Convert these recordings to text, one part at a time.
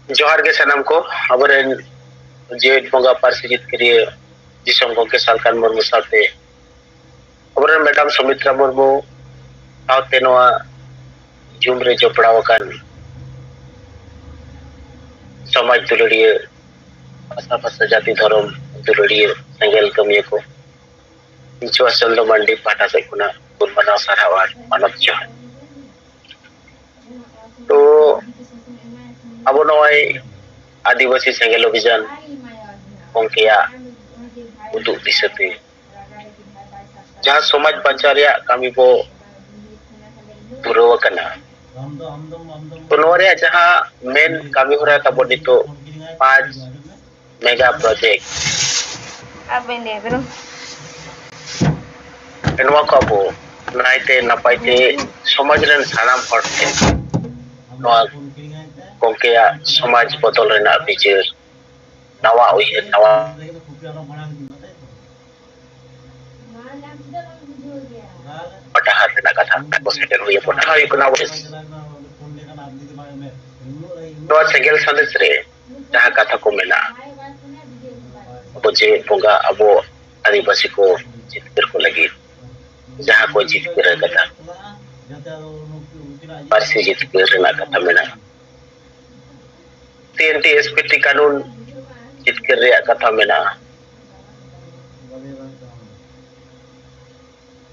जोहार के सनम को अबरेन जेठ बोंगा पारसी जितकरिए दिसम गोके सालकान मुर्मू साथे अबरेन मैडम सुमित्रा मुर्मू साथे नोआ जुमरे जोपड़ावकान समाज दुलड़िए भाषा भाषा जाति धर्म दुलड़िए संगेल कमिए को इंचुआ चंदो मंडी पाटा से कुना गुणमना सारावार मानव जोहार तो अब नोए आदिवासी संगेल अभियान कोंकिया उदुग दिसते जहाँ समाज बचारिया कमी बो दुरवा कना तो नोरे जहाँ मेन कमी हो रहा था बोली तो 5 मेगा प्रोजेक्ट अब इंदे बेरो एनवा काबो नाइते नपाइते समाज रन सानाम हटते नवा कोंकिया समाज बदल रेना बिचार नवा उइहे नवा पटाहार रेना कथा को सेटल हुई पटाहार इकना बस नवा सेगेल संदेश रे जहाँ कथा को मेना अब जे बोंगा अबो आदिवासी को जितकर को लगी जहाँ को जितकर कथा पारसी जितकर रेना कथा मेना TNT SPT कानून जितकर रे कथा मेना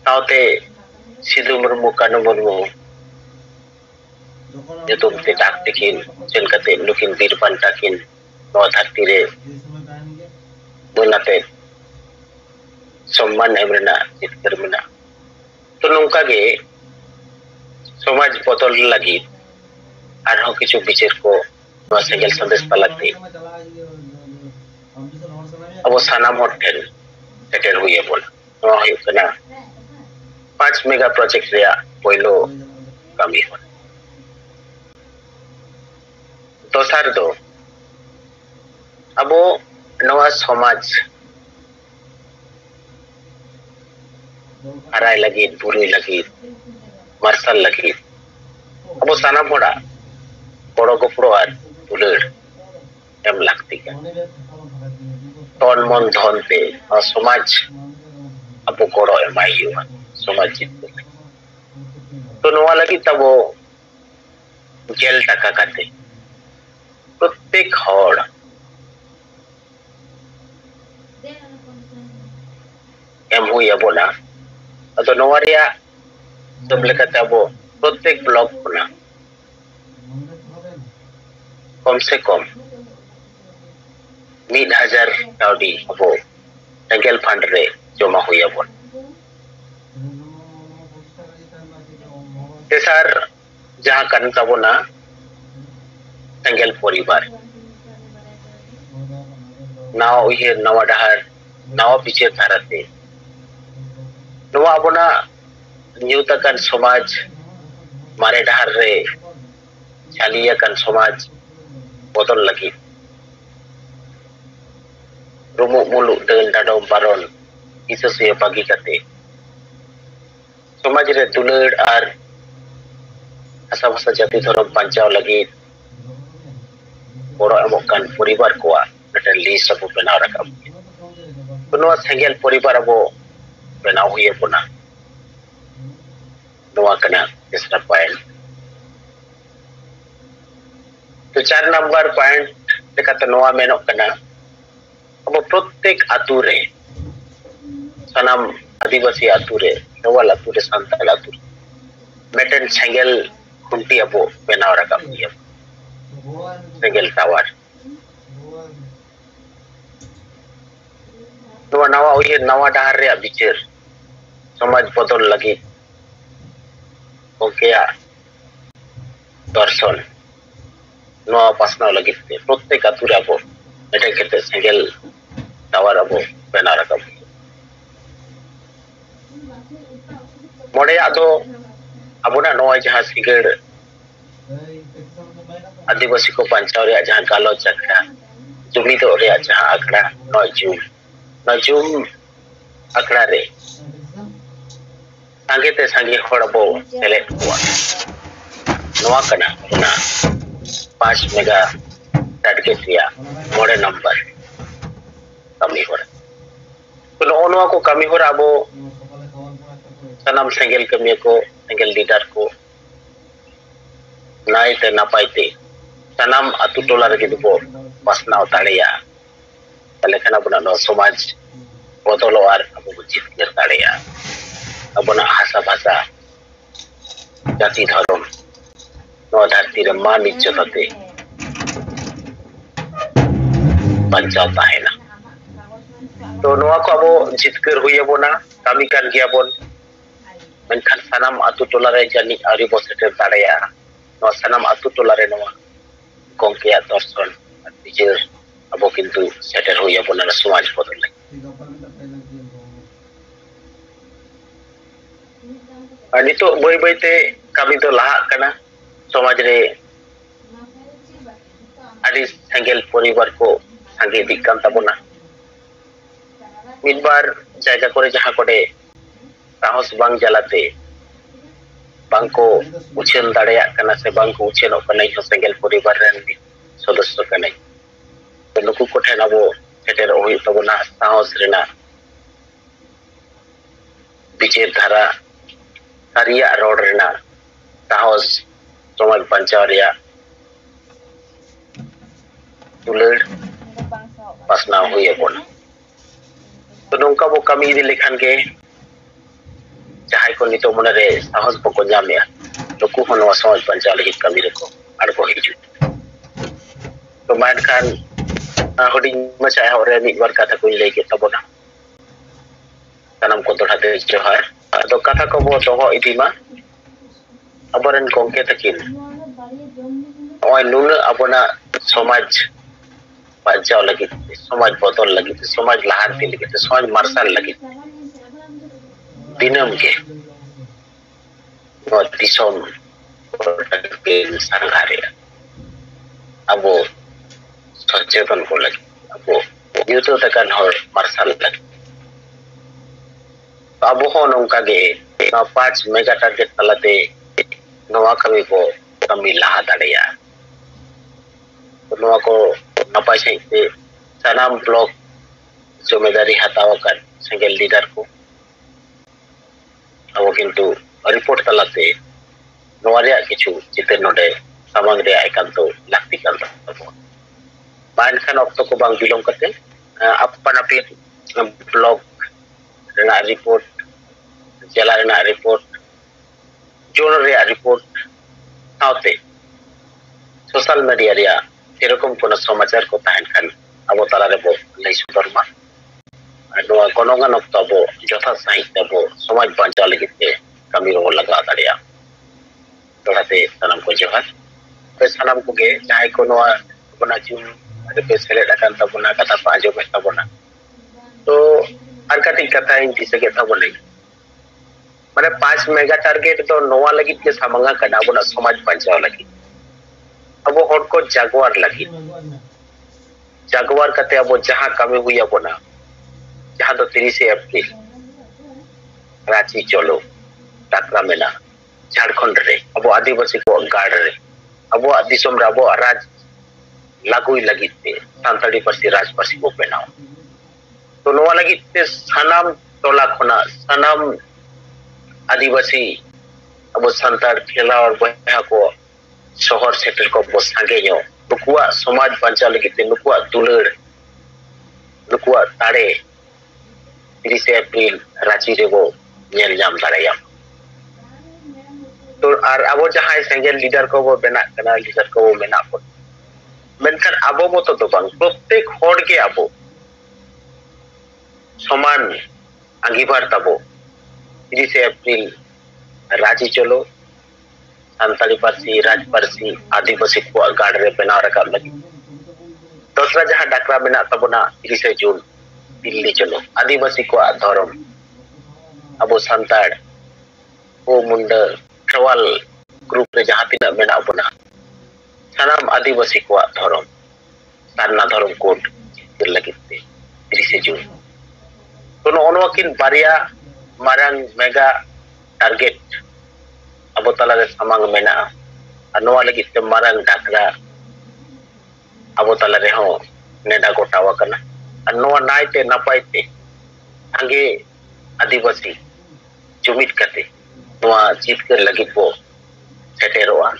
ताते सिद्धू मुर्मू कानू मुर्मू जो ते डाक तकिन चल कते नुकिन बीर पंटा किन नवा धरती रे बोलाते सम्मान एमरेना जितकर मेना तो नौका गे समाज बदल लगी आरहों किछु बिचार को नवा सेगेल संदेश पलकते अब सानाम होटल सेटल हुई है बोल नवा हुई कना 5 मेगा प्रोजेक्ट रे पहिलो कमी हो दोसार दो अब नवा समाज हराय लगी बुरी लगी मार्शल लगी अब साना पड़ा बड़ो गपड़ो और दुलड़ एम लगती है तन मन धन पे और समाज अब गड़ो एमाई हुआ समाज जीत तो नवा लगी तब वो जेल टाका करते प्रत्येक हर एम हुई अब ना तो नवा रिया सब लेकर तब प्रत्येक ब्लॉक होना कम से कम 1000 काउडी अब सेंगेल फंड रे जमा हुई अब तेसार जहाँ करन तबोना सेंगेल परिवार नाव उहे नवा डहार नवा पिछे धारते नवा अबोना न्यूतकन समाज मारे डहार रे चालिया कन समाज बदल लगी रुमु मुलु देन डाडो बारन इससे बागी करते समाज रे दुलड़ और भाषा भाषा जाति धर्म पंचाव लगी बड़ो एमकान परिवार को मिटन लिस्ट अब बनाव रखब तो सेंगेल परिवार अब बनाव हुई पुना नवा कना तीसरा पॉइंट तो 4 नंबर पॉइंट लेकाते नवा मेनो कना अब प्रत्येक आतु रे सनाम आदिवासी आतु रे नवाल आतु रे संताल आतु मेटन सेंगेल खुंटी अब बनाव रखब सेंगेल टावर नवा उहे नवा डहार रे बिचार समाज बदल लगी ओकेया दर्शन नवा पासनाव लगी प्रत्येक आतु रे अब मेटन केते सेंगेल टावर अब बनाव रखब मोड़े आदो अबोना नवा जहाँ सिगड़ आदिवासी को पंचाव रे जहाँ गालोच अखड़ा जुमिदो रे जहाँ अखड़ा नजुम अखड़ा रे सांगे ते सांगे हड़ बो सेलेक्ट हुआ नवा कना 5 मेगा टारगेट रिया मोड़े नंबर कमी हो तो नोआ को कमी हो अब सनाम सेंगेल कमी को सेंगेल लीडर को नाइते नापाइते सनाम अतु टोला रे बो पासनाव दाड़ेया तले खाना बना समाज बदलो और अब जितकेर दाड़ेया अबना भाषा भाषा जाति धर्म नो धरती रे मान इज्जत होते बचाव ताहेना तो नोआ को अब जितकर हुई बोना कमी कर गया बोन मेनखान सनाम अतु टोला रे जानी आरी बो सेटर दाड़ेया नो सनाम अतु टोला रे नोआ गोंके दर्शन बिचार अब किंतु सेटर हुई बोना समाज बदल नितो बई बईते कमी तो लाहा कना समाज रे आदि सेंगेल परिवार को संगे दिक्कन तबना मिदबार जायगा करे जहां कोडे साहस बांग जलाते बांको उछेन दाड़ेया कना से बांको उछेन कना हो सेंगेल परिवार रेन सदस्य कना तो नुकु कोठे नबो सेटर होई तबना साहस रेना बिचेर धारा सारिया रोड रेना साहस समाज पंचाव रिया दुलड़ पासना हुई बोना तो नौका बो कमी इदी लेखान के जहां को नितो मन रे साहस बको जामिया नुकु हन समाज पंचाव लगी कमी रको अड़को हिजु तो मान खान हुडी मचा और मिट बार कथा को ले के तबना सनम को तोड़ाते जोहार तो कथा को बो दोहो इदिमा अबरन गोंके तकिन ओय नुन अबना समाज बचाव लगी समाज बदल लगी समाज लहारती लगी समाज मार्शल लगी दिनम के दिसोम के संघारे अब सचेतन को लगी अब युतो तकन हर मार्शल लगी अब हो नौका गे 5 मेगा टारगेट तलाते नवा कमी को कमी लाहा दाड़ेया नवा को नपाय से सनाम ब्लॉक जिम्मेदारी हताव कर सेंगेल लीडर को अब किंतु रिपोर्ट तलाते नवा रे किछु चितर नोडे सामंग रे आइकान तो लाक्ति कान तबो मान खान ऑक्टो को बांग बिलोंग करते अपन अपे ब्लॉक रेना रिपोर्ट जिला रेना रिपोर्ट जोन रे रिपोर्ट साउते सोशल मीडिया रे एरकम कोनो समाचार को ताहन खान अब ताला रे बो लई सुदरमा नो कोनोगान तबो जथा साहित्य तबो समाज बांचा लगिते कमी रो लगा दाड़िया तोड़ाते सनम को जोहार पे सनम को गे चाहे कोनो बना जुन अरे पे सेले डकान तबना कथा पाजो में तबना तो हर कटी कथा इन दिसे के तबने माने 5 मेगा टारगेट तो नोवा लगी के सामंगा कना बना समाज बांचा लगी अब हर को जागवार लगी जागवार कते अब जहां कमी हुई बोना जहां तो 30 अप्रैल रांची चलो टाकरा मेना झारखंड रे अब आदिवासी को गाड़ रे अब दिसम रे अब राज लागुई लगी ते सांताड़ी परसी राज परसी को बनाओ तो नोवा लगी ते सनाम टोला खोना सनाम आदिवासी अब संताड़ खेला और बहा को शहर सेक्टर को बसागे नुकुआ समाज बांचा लगी नुकुआ दुलड़ नुकुआ ताड़े 30 अप्रैल रांची रे वो नेल जाम दाड़ाया तो और अब जहां सेंगेल लीडर को वो बना कना लीडर को वो मेना को मेनखान अब मतो तो बांग प्रत्येक हर के अब समान अंगीभार तबो 30 अप्रैल रांची चलो सांताली पारसी राज पारसी आदिवासी को गाड़ रे बना रखा लगी दूसरा जहां डाकरा मेना तबना 30 जून दिल्ली चलो आदिवासी को धर्म अब सांताड़ ओ मुंड ट्रवाल ग्रुप रे जहां तिना मेना बना सनाम आदिवासी को धर्म सारना धर्म कोड लगी 30 जून तो नोकिन बारिया मारंग मेगा टारगेट अब तला रे सामंग मेना नोवा लगी ते मारंग डाकरा अब abo tala reho neda gotawa kana noa naite napaite ange adivasi jumit kate noa jitkar lagit bo seteroa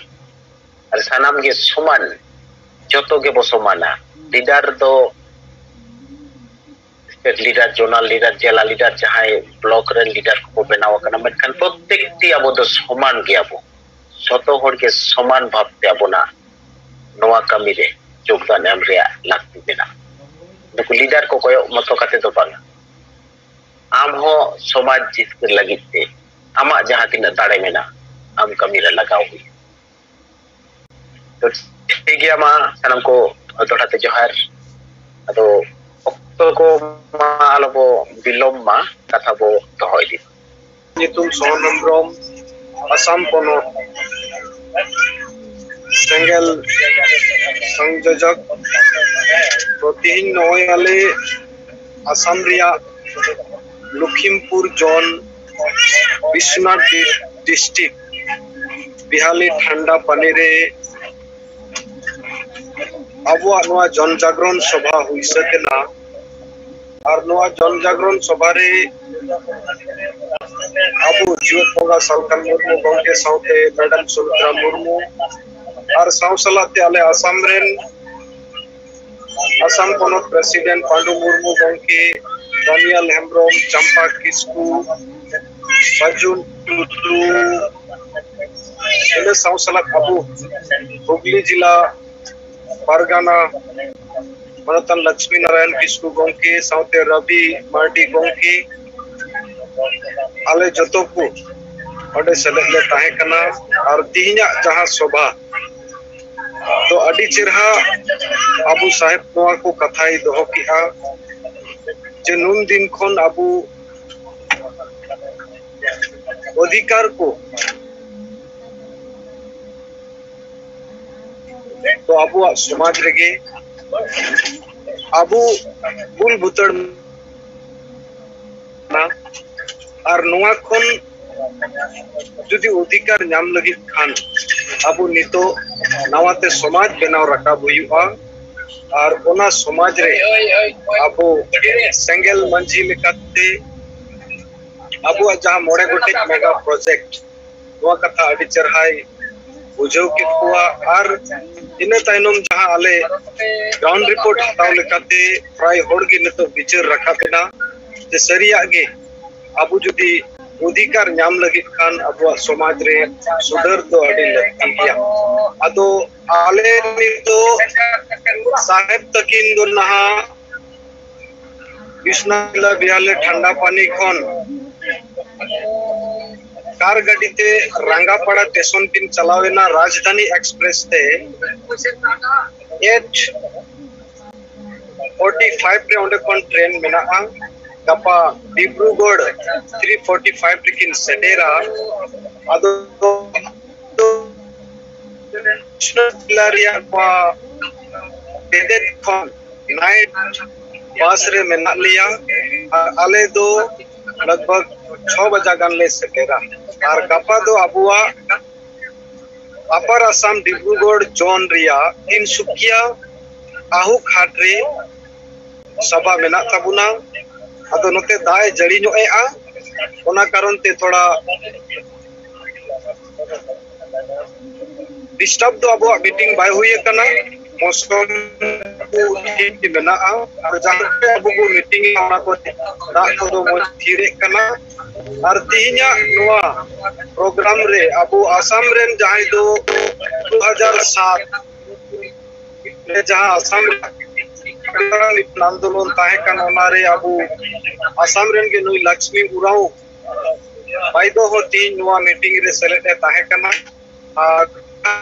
ar sanam ge soman joto ge bo somana leader do state leader zonal leader jela leader jahai block ren leader ko benawa kana menkan prottekti abo do soman ge abo joto hor ge soman bhabte abona noa kami re jogdan em rea lakti bena nuku leader ko koyo moto kate do bang am ho somaj jitkar lagit te ama jaha tina dare mena am kami re lagaw hui to ठीक गया मा सनम को दोड़ाते जोहार अदो octo को मा आलोबो बिलोम मा कथा बो दोहय दि नितुम सोहन हेम्ब्रम आसाम कोनो सेंगेल संयोजक प्रतिहिन नय आले आसाम रिया लखीमपुर जोन विश्वनाथ डिस्ट्रिक्ट बिहाली ठंडा पानी रे अब जन जागरण सभा हुई सकेना और जन जागरण सभा रे अब जीवत बंगा सालकन मुर्मू गंके साउते मैडम सुमित्रा मुर्मू और साउसलाते आले आसाम रेन आसाम पनत प्रेसिडेंट पांडु मुर्मू गंके दानियल हेम्ब्रम चंपा किस्कू सजुन टुटू इने साउसला अब हुगली जिला परगाना मनतन लक्ष्मी नारायण किस्कू गंके साउते रवि मार्डी गंके आले जतो को ओडे सेलेले ताहे कना और तिहिना जहां सभा तो अडी चिरहा अबू साहेब नोआ को कथाई दोहो किहा जे नुन दिन खन अबू अधिकार को तो अबू समाज रेगे अबू बुल भुतड़ ना और नोआ खन जुदी अधिकार नाम लगी खान अबू नितो नवाते समाज बनाव रकाब हुआ और ओना समाज रे अबू सेंगेल मंजी लेकाते अबू जहां मोड़े गोटे मेगा प्रोजेक्ट नोआ कथा अडी चरहाई बुझाव के कुआ और इने ताइनम जहां आले ग्राउंड रिपोर्ट हताव लेकाते प्राय होड़गी नितो विचार रखा बेना जे सरिया गे अबू जुदी अधिकार नाम लगी खान अब समाज रे सुधर तो अड़ी लगती गया अदो आले तो साहेब तकिन दो नहा विष्णुला बिहाले ठंडा पानी खन कार गाड़ी ते रंगापाड़ा स्टेशन पिन चलावेना राजधानी एक्सप्रेस ते 8:45 रे ओंडे कोन ट्रेन मेना गपा डिब्रूगढ़ 3:45 लेकिन सेडेरा अदो लारिया पा बेदे खन नाइट बस रे मेना लिया आले दो लगभग 6 बजा गन ले सेडेरा और गपा दो अबुआ अपर असम डिब्रूगढ़ जोन रिया तिनसुकिया आहु खाटरे सभा मेना ताबुना अदो नोते दाय जड़ी नो ए आ ओना कारण ते थोड़ा डिस्टर्ब दो अब मीटिंग बाय हुई कना मौसम ठीक बना और जहां पे अब को मीटिंग ओना को दा को दो मो थीरे कना और तिहिना नोआ प्रोग्राम रे अब असम रेन जहां दो 2007 में जहां असम आंदोलन ताहे कन ओनारे अब असम रेन के नुई लक्ष्मी उराव बाइदो हो तीन नोआ मीटिंग रे सेलेटे ताहे कना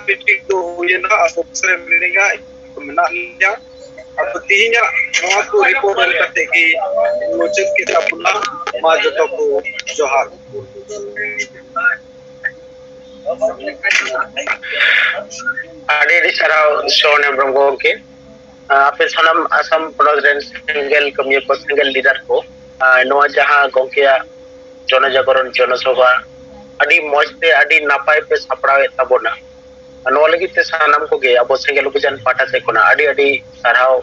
मीटिंग दो हुई ना अफसर मिलेगा मना लिया अब तीन नोआ को रिपोर्ट करते कि मुझे की अपना मा जतो को जोहार आदि दिसराव सोने ब्रह्मो के आपे सनम असम प्रेसिडेंट सिंगल कमियो को सिंगल लीडर को नोआ जहां गोंकिया जन जागरण जनसभा अडी मजते अडी नापाय पे सपड़ावे तबोना नो लगी ते सानाम को गे अब सेंगेल अभियान पाटा से कोना अडी अडी साराव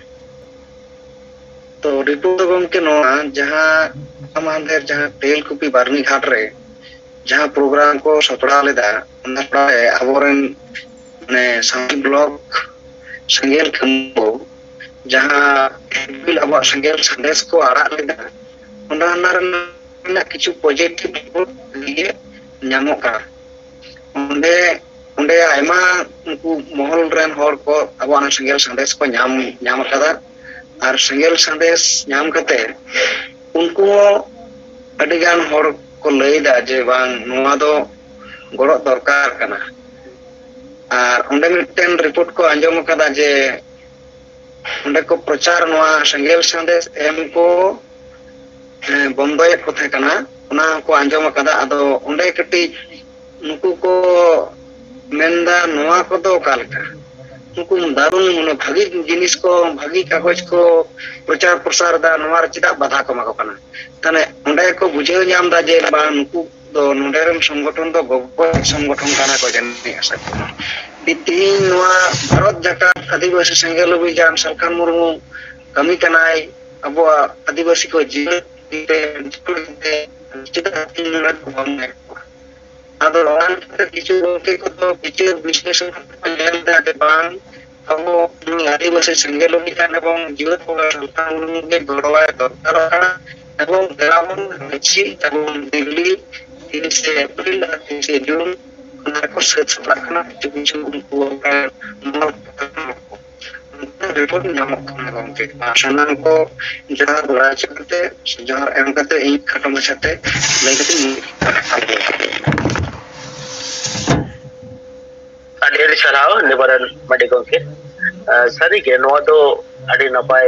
तो रिपोर्ट गमके नोआ जहां समांदर जहां तेल कुपी बारनी घाट रे जहां प्रोग्राम को सपड़ा लेदा उन सपड़ा अबोरन ने सामी ब्लॉक संगेल खंबो जहां बिल अब संगेल संदेश को आड़ा लेदा उन्ना किछु पॉजिटिव रिपोर्ट लिए ᱧᱟᱢᱚᱜ ᱠᱟᱱᱟ ᱚᱸᱰᱮ ᱟᱭᱢᱟ ᱩᱱᱠᱩ ᱢᱚᱦᱚᱞ ᱨᱮᱱ ᱦᱚᱲ ᱠᱚ ᱟᱵᱚᱣᱟᱜ ᱥᱮᱸᱜᱮᱞ ᱥᱟᱸᱫᱮᱥ ᱠᱚ ᱧᱟᱢ ᱟᱠᱟᱫᱟ ᱟᱨ ᱥᱮᱸᱜᱮᱞ ᱥᱟᱸᱫᱮᱥ ᱧᱟᱢ ᱠᱟᱛᱮ उनको अडिगान हर को लैदा जे बांग नोआ दो गड़ो दरकार कना और ओंडे मिटन रिपोर्ट को आंजम कदा जे ओंडे को प्रचार नोआ संगेल संदेश एम को बंदोय को थे कना उना को आंजम कदा अदो ओंडे कटी नुकु को मेंदा नोआ को दो कालका नुकु दारुन मन भागी जिनिस को भागी कागज को प्रचार प्रसार दा नोआ चिदा बाधा को माको कना तने ओंडे को बुझे ᱧᱟᱢ दा जे बा नुकु दो नोडेरन संगठन दो गगो संगठन काना को जने आशा बिती नोआ भारत जाकात आदिवासी सेंगेल अभियान सरकार मुर्मू कमी कनाय अबो आदिवासी को जीवन चिदा चिदा बमने आदो रान किछु के को तो पिक्चर विश्लेषण ᱧᱮᱞ दा जे बांग अबो आदिवासी सेंगेल अभियान एवं जीवन को सरकार मुर्मू के गड़वाय दरकार काना एवं ग्रामन अच्छी एवं दिल्ली 3 अप्रैल 3 जून को सेट रखना जो उनको रिपोर्ट नामक गमके सानाम को जहां बड़ा चलते जहां एम करते एक खत्म मचाते लेकिन अडेर चलाओ निबरन मडी गमके सरी के नो दो अडी नपाय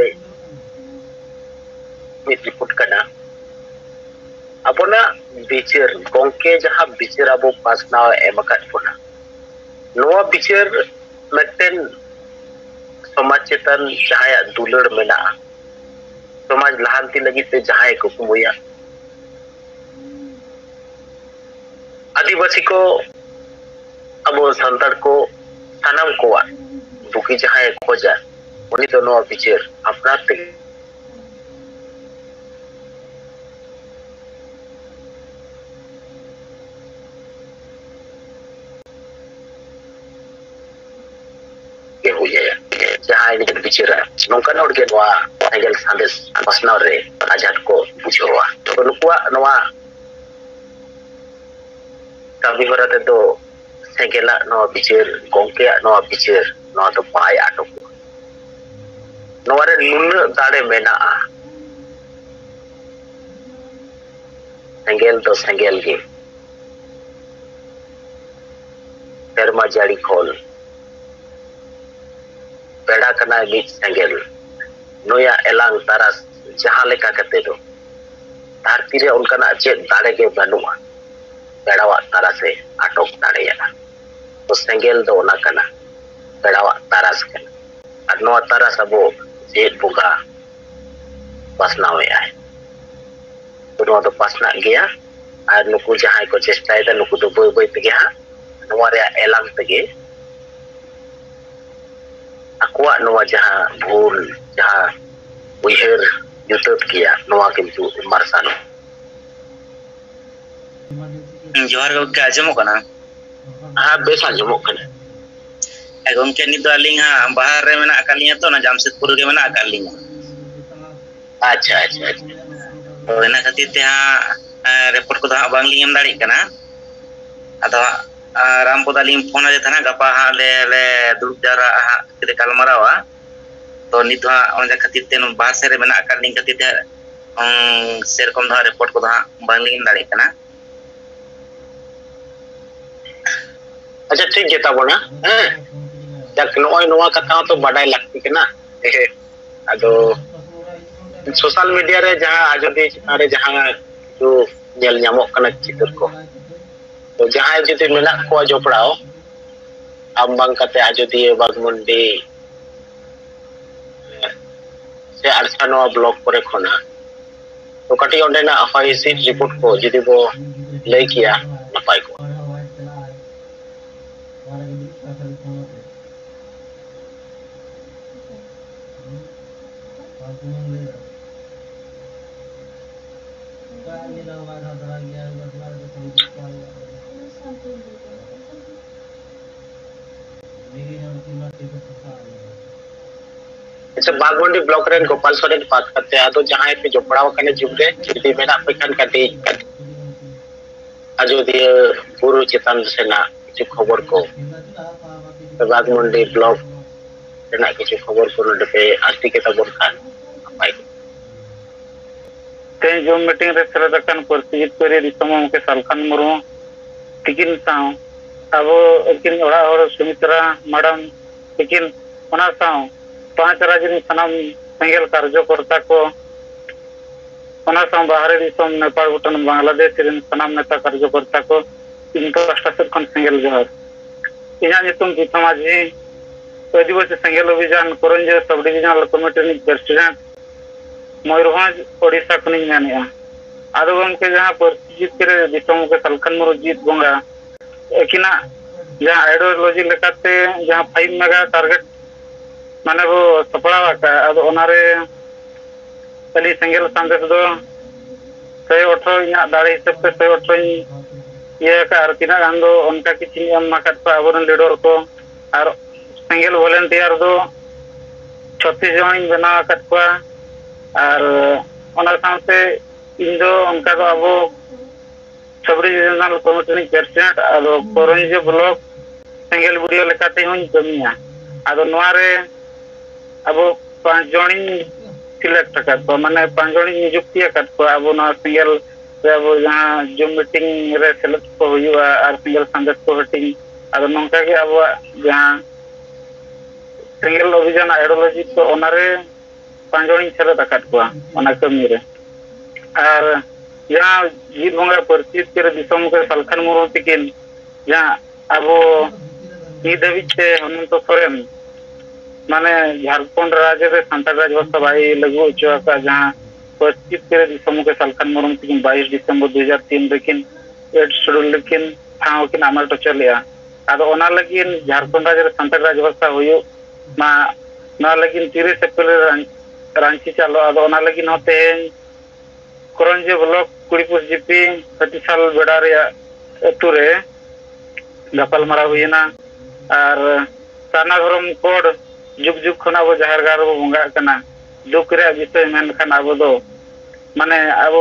मित रिपोर्ट करना अपना बिचार गंके जहां बिचार अब पासना एमकात पना नोआ बिचार मेटेन समाज चेतन जहां दुलड़ मेना समाज लहांती लगी ते जहां को कुमुया आदिवासी को अब संतार को सानाम को बुकी जहां खोजा उनी तो नोआ बिचार अपना ते हो जाए जहां इन बिचारा नौका नोडगे नोआ सेंगेल संदेश पासना रे आजाद को बुझोवा तो नुकुआ नोआ कभी होराते तो सेंगेला नोआ बिचार गंके नोआ बिचार नोआ तो पाय आटो नोआ रे नुन दाड़े मेना सेंगेल तो सेंगेल के शर्मा जाड़ी खोल पेड़ा कना मिट सेंगेल नोया एलांग तारास जहां लेका कते दो धरती रे उनकना चे दाड़े के बनुआ पेड़ावा तारा से आटोक दाड़ेया तो सेंगेल दो ना कना पेड़ावा तारास कना और नोआ तारास अबो जेट बुगा पासनावे आए तो नोआ तो पासना गया और नुकु जहां को चेष्टाय दा नुकु तो बोय बोय तगे हा नोआ रे एलांग तगे अकुआ नोआ जहां भूल जहां उयहर युतत किया नोआ किंतु मारसानो जोहार गमके आजमो कना हां बेस आजमो कना गमके नि तो अलिंग हा बाहर रे मेना अकालिया तो ना जामशेदपुर के मेना अकालिया अच्छा अच्छा तो एना खातिर ते हा रिपोर्ट को दा बांग लिंग दाड़ी कना अदा रामपोदालिंग फोन दे थाना गपा हा ले दुड़ जारा के कालमारावा तो नित हा ओंजा खातिर ते बाहर से रे मेना अकालिंग खातिर ते सेरकम दा रिपोर्ट को दा बांग लिंग दाड़ी कना अच्छा ठीक जेता बोना हैं जक नोय नोआ कथा तो बडाय लगती के ना अदो सोशल मीडिया रे जहां आजोदी चितारे जहां जो नेल ᱧᱟᱢᱚᱜ कना चित्र को तो जहां जदि मेना को जोपड़ाओ आम बांग कते आजोदी बागमुंडी से अरसानो ब्लॉक करे खोना तो कटी ओंडेना हॉइसी रिपोर्ट को जदि बो लay किया नपाय को अच्छा बागमंडी ब्लॉक रे गोपाल सोरेन बात करते हैं तो जहां पे जो पड़ाव कने जुगरे जुदी मेना पे खान कटी अयोध्या बुरु चेतन सेना किछु खबर को बागमंडी ब्लॉक रेना किछु खबर को नडे पे आस्ती के तबन खान पाई ते जो मीटिंग रे सेलेदकन परिचित करे दिसमम के सालखान मुरु तिकिन साव अब एकिन ओड़ा और सुमित्रा मैडम तिकिन ओना साव 5 राज्य सनाम सेंगेल कार्यकर्ता को बाहर दिसम नेपाल भूटान बांग्लादेश सनाम नेता कार्यकर्ता को इनका राष्ट्र खन सेंगेल जोहर इना नितुम समाजी आदिवासी Sengel Abhiyan Karanj sub divisional committee president Mayurbhanj Odisha खनि मेनेआ आदो गमके जहां परिचित करे दिसम के सालखान मुरु जीत बोंगा एकिना जहां आइडियोलॉजी लेकाते जहां 5 मेगा टारगेट माने वो सपड़ा का अब ओनारे पहली सेंगेल संदेश दो 118 इना दाड़े हिसाब से 118 ये का और तीना गान दो उनका किछि एम माकत पर अबरन लीडर को और सेंगेल वॉलंटियर दो 36 जन बना कत को और ओना साथे इन दो उनका दो अब सब डिविजनल कमिटी प्रेसिडेंट और कोरंज ब्लॉक सेंगेल वीडियो लेकाते हुन जमिया आदो नोआरे अब 5 जन सिलेक्ट कर तो माने 5 जन नियुक्ति कर तो अब ना सिंगल अब जहां जो मीटिंग रे सेलेक्ट को हुआ और सिंगल संदेश को हटिंग अब नंका के अब जहां सिंगल अभियान आइडियोलॉजी तो ओनारे 5 जन सेलेक्ट कर को ओना कमी रे और जहां जीत भंगा परिचित के दिसम के सालखान मुरु तिकिन जहां अब निधविचे हेमंत सोरेन माने झारखंड राज्य रे सांताल राजभाषा भाई लगू चोका जहां परिचित के दिसम के सालखान मुरु तिकिन 22 दिसंबर 2003 रेकिन 8 शेड्यूल लेकिन ठाव किन अमल तो चलिया आदो ओना लगिन झारखंड राज्य रे सांताल राजभाषा हुयो मा ना लगिन 30 अप्रैल रांची चालो आदो ओना लगिन होते करंजे ब्लॉक कुड़ीपुर जीपी हतिसाल बेड़ा रे अतुरे गपाल मारा हुईना और साना धर्म कोड जुग जुग खना वो जाहिर गार वो बंगा कना दुख रे विषय मेन खान अब दो माने अब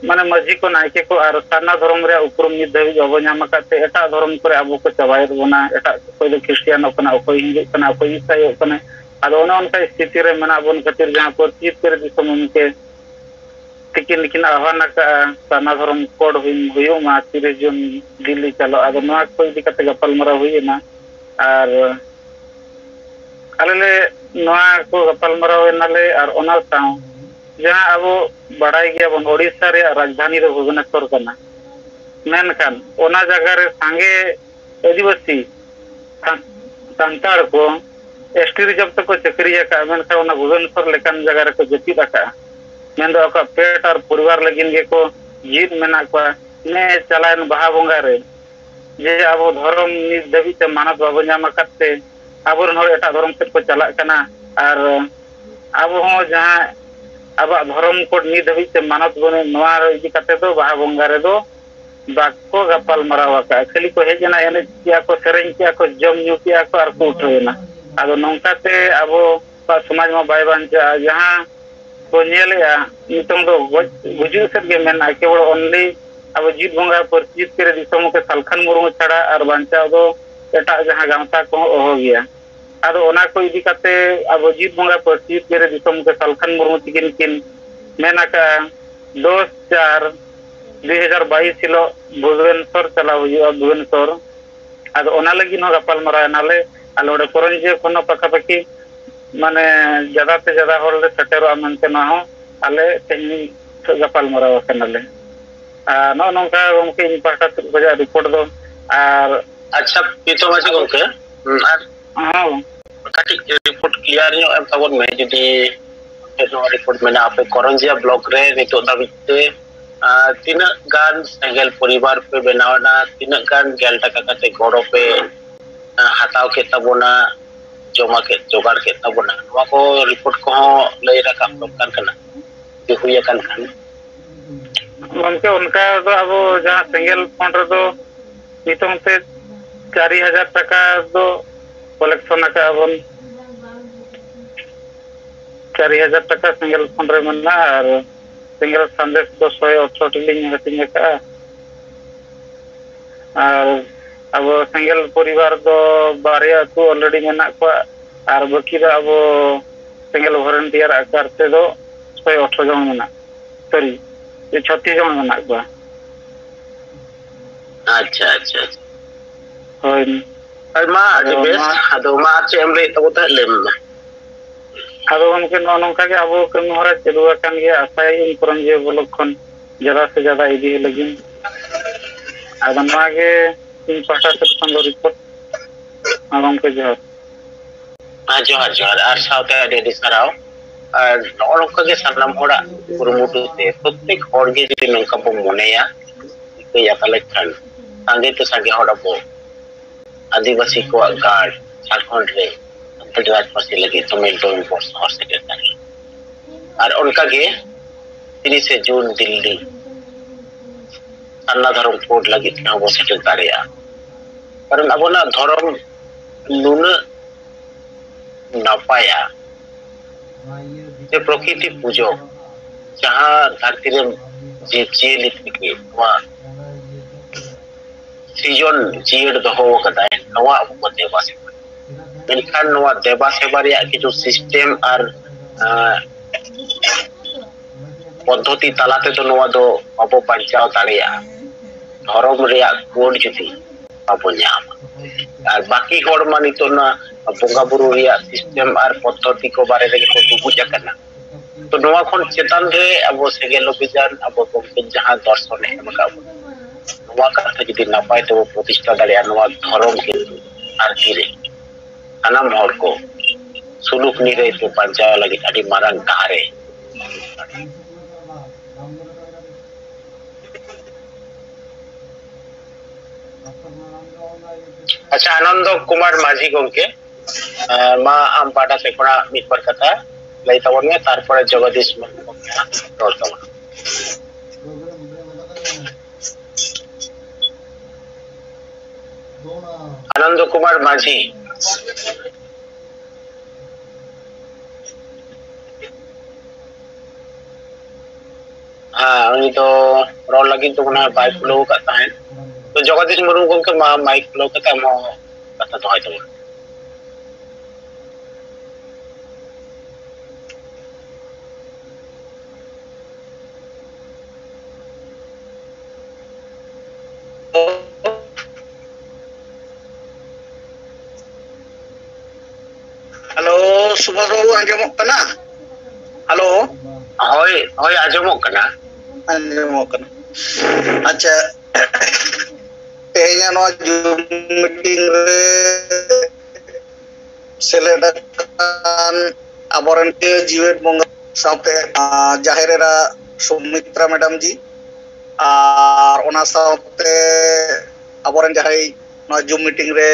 माने मस्जिद को नायके को और साना धर्म रे उपरम नित धबी अब नाम काते एटा धर्म करे अब को चबाय बना एटा कोई दो क्रिश्चियन अपना कोई हिंदू कना कोई ईसाई अपने आदो ओना उनका स्थिति रे मना बन खातिर जहां परिचित करे दिसम के तिकिन लिखिन आह्वान का साना धर्म कोड हुयो मा 30 जून दिल्ली चलो आदो नोआ कोई दिक्कत गपाल मरा हुईना और आले नोआ को गपाल मरा नाले और ओना साव जहां अब बड़ाई गया बन ओडिशा रे राजधानी रे भुवनेश्वर कना मेनखान ओना जगह रे सांगे आदिवासी संताड़ को एसटी रिजर्व तक को चक्रिया का मेनखान ओना भुवनेश्वर लेकान जगह रे को जति रखा मेन दो का पेट और परिवार लगिन के को जीत मेना को ने चलान बहा बोंगा रे जे अब धर्म निज दबी ते मानत बाबू नाम करते अब एटा धर्म से को चला कना और अब हो जहां अब धर्म को निज दबी ते मानत बने नोआ इदी कते दो बहा बोंगा रे दो बाको गपाल मरावा का खाली को हेजना एने किया को सेरेन किया को जम न्यू किया को और को उठेना अब नोंकाते अब समाज में बाय बांचा जहां को नेलेया नितम दो गुजु से के मेना केवल ओनली अब जीत बंगा परिचित करे दिसम के सालखान मुरु छाड़ा और बांचा दो एटा जहां गांवता को हो गया आदो ओना को इदी काते अब जीत बंगा परिचित करे दिसम के सालखान मुरु तिकिन किन मेना का 10/4/2022 हिलो भुवनेश्वर चला हुआ भुवनेश्वर आदो ओना लगी नो गपाल मरा नाले आलोडे करंजे कोनो पकापकी माने ज्यादा से ज्यादा होल सेटेरो मनते ना हो आले तेनी गपाल मराव कनाले नो नोंका गमके इन पाटा बजा रिपोर्ट दो और अच्छा पीतो मासी गमके और हां काटी रिपोर्ट क्लियर नो एम तबन में जदी नो रिपोर्ट में आपे करंजिया ब्लॉक रे नितो दाबिते तीन गान सेंगेल परिवार पे बनावना तीन गान गेल टका कते गड़ो पे हटाव के तबना जमा के जोगाड़ के तबना वा को रिपोर्ट को लय रखा दरकार कना जे हुया कान खान गमके उनका दो अब जहाँ सेंगेल फंड रे दो नितों ते 4000 टाका दो कलेक्शन का बन 4000 टाका सेंगेल फंड रे मना और सेंगेल संदेश दो 118 टिलिंग हटिंग का और अब सेंगेल परिवार दो बारे अतु ऑलरेडी मेना को और बाकी दा अब सेंगेल वॉलंटियर आकार से दो 118 जन मेना सॉरी 36 जन मेना को अच्छा अच्छा होय और मा बेस अदो मा चेम ले तो ता लेम आदो हमके नोनका के अब कमी हरा चलुआ कान गया आशा इन करम जे ब्लॉक खन ज्यादा से ज्यादा इदी लगिन आदम मागे इन पाटा से खन रिपोर्ट आगम के जोहर जोहार जोहार और साउथ अडेडी सराव और नौका के सामनाम होड़ा कुरुमुटु ते प्रत्येक हर के जदि नौका बो मनेया के याताले खान संगे तो संगे होड़ा बो आदिवासी को गार्ड झारखंड रे अंतर्राज पासे लगे तो मिल दो फोर्स और सेक्रेटरी और उनका के 30 जून दिल्ली अन्ना धर्म कोड लगे ना वो सेक्रेटरी कारण अब ना धर्म नुन नापाया जे प्रकृति पूजो जहाँ धरती रे जे चेल के वा सीजन जीड दहो कदा नवा अब देवा सेवा मेनखान नवा देवा सेवा रे किछु सिस्टम और पद्धति तालाते तो नवा दो अब पंचाव दाड़िया धर्म रे कोड जुदी अब न्याम और बाकी हर मानी तो ना बोंगा बुरु रे सिस्टम और पद्धति को बारे रे को दुबु जकना तो नवा खन चेतन रे अब सेगेल अभियान अब गमके जहां दर्शन है मका नवा कथा जदि नापाय तो प्रतिष्ठा दाड़िया नवा धर्म के आरती रे सानाम हर को सुलुक निरे तो पंचाव लगी अडी मारंग डारे अच्छा आनंद कुमार माझी गमके मा आम पाटा से कोना मिट पर कथा लई तवने तारपरे जगदीश मुर्मू गमके रोल तवन आनंद कुमार माझी हाँ उनी तो रोल लगी तो कोना बाइक फ्लो करता है तो जगदीश मुर्मू गमके मा माइक फ्लो करता मो कथा तो है तो हेलो सुभाष बाबू आंजमक कना हेलो होय होय आजमक कना अच्छा तेहना नो जूम मीटिंग रे सेलेड कान आबरन के जीवेट बंगा साथे जाहेरेरा सुमित्रा मैडम जी और ओना साथे आबरन जहाई नो जूम मीटिंग रे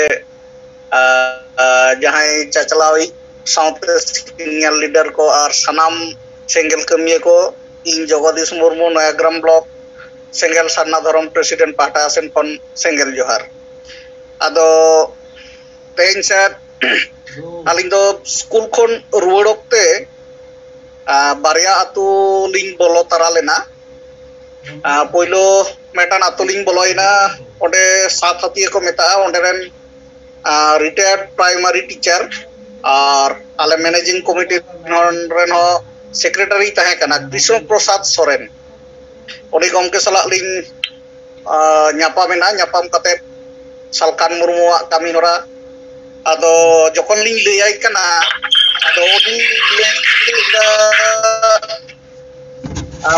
जहाई चचलावी साथे सीनियर लीडर को और सनाम सेंगेल कमिए को इन जगदीश मुर्मू नयाग्राम ब्लॉक सेंगेल सारना धर्म प्रेसिडेंट पाटा सेन खन सेंगेल जोहार आदो तेन से आलिंग दो स्कूल खन रुवड़ोक्ते बारिया आतु लिंग बोलो तारा लेना पोइलो मेटान आतु लिंग बोलोइना ओडे सात हतिये को मेता ओडे रेन रिटायर्ड प्राइमरी टीचर और आले मैनेजिंग कमिटी रेन हो सेक्रेटरी तहे कना कृष्ण प्रसाद सोरेन ओडी गमके सला लिंग न्यापामेना न्यापाम कते सालकान मुर्मुआ कामी होरा आदो जखन लिंग लैयाय कना आदो ओडी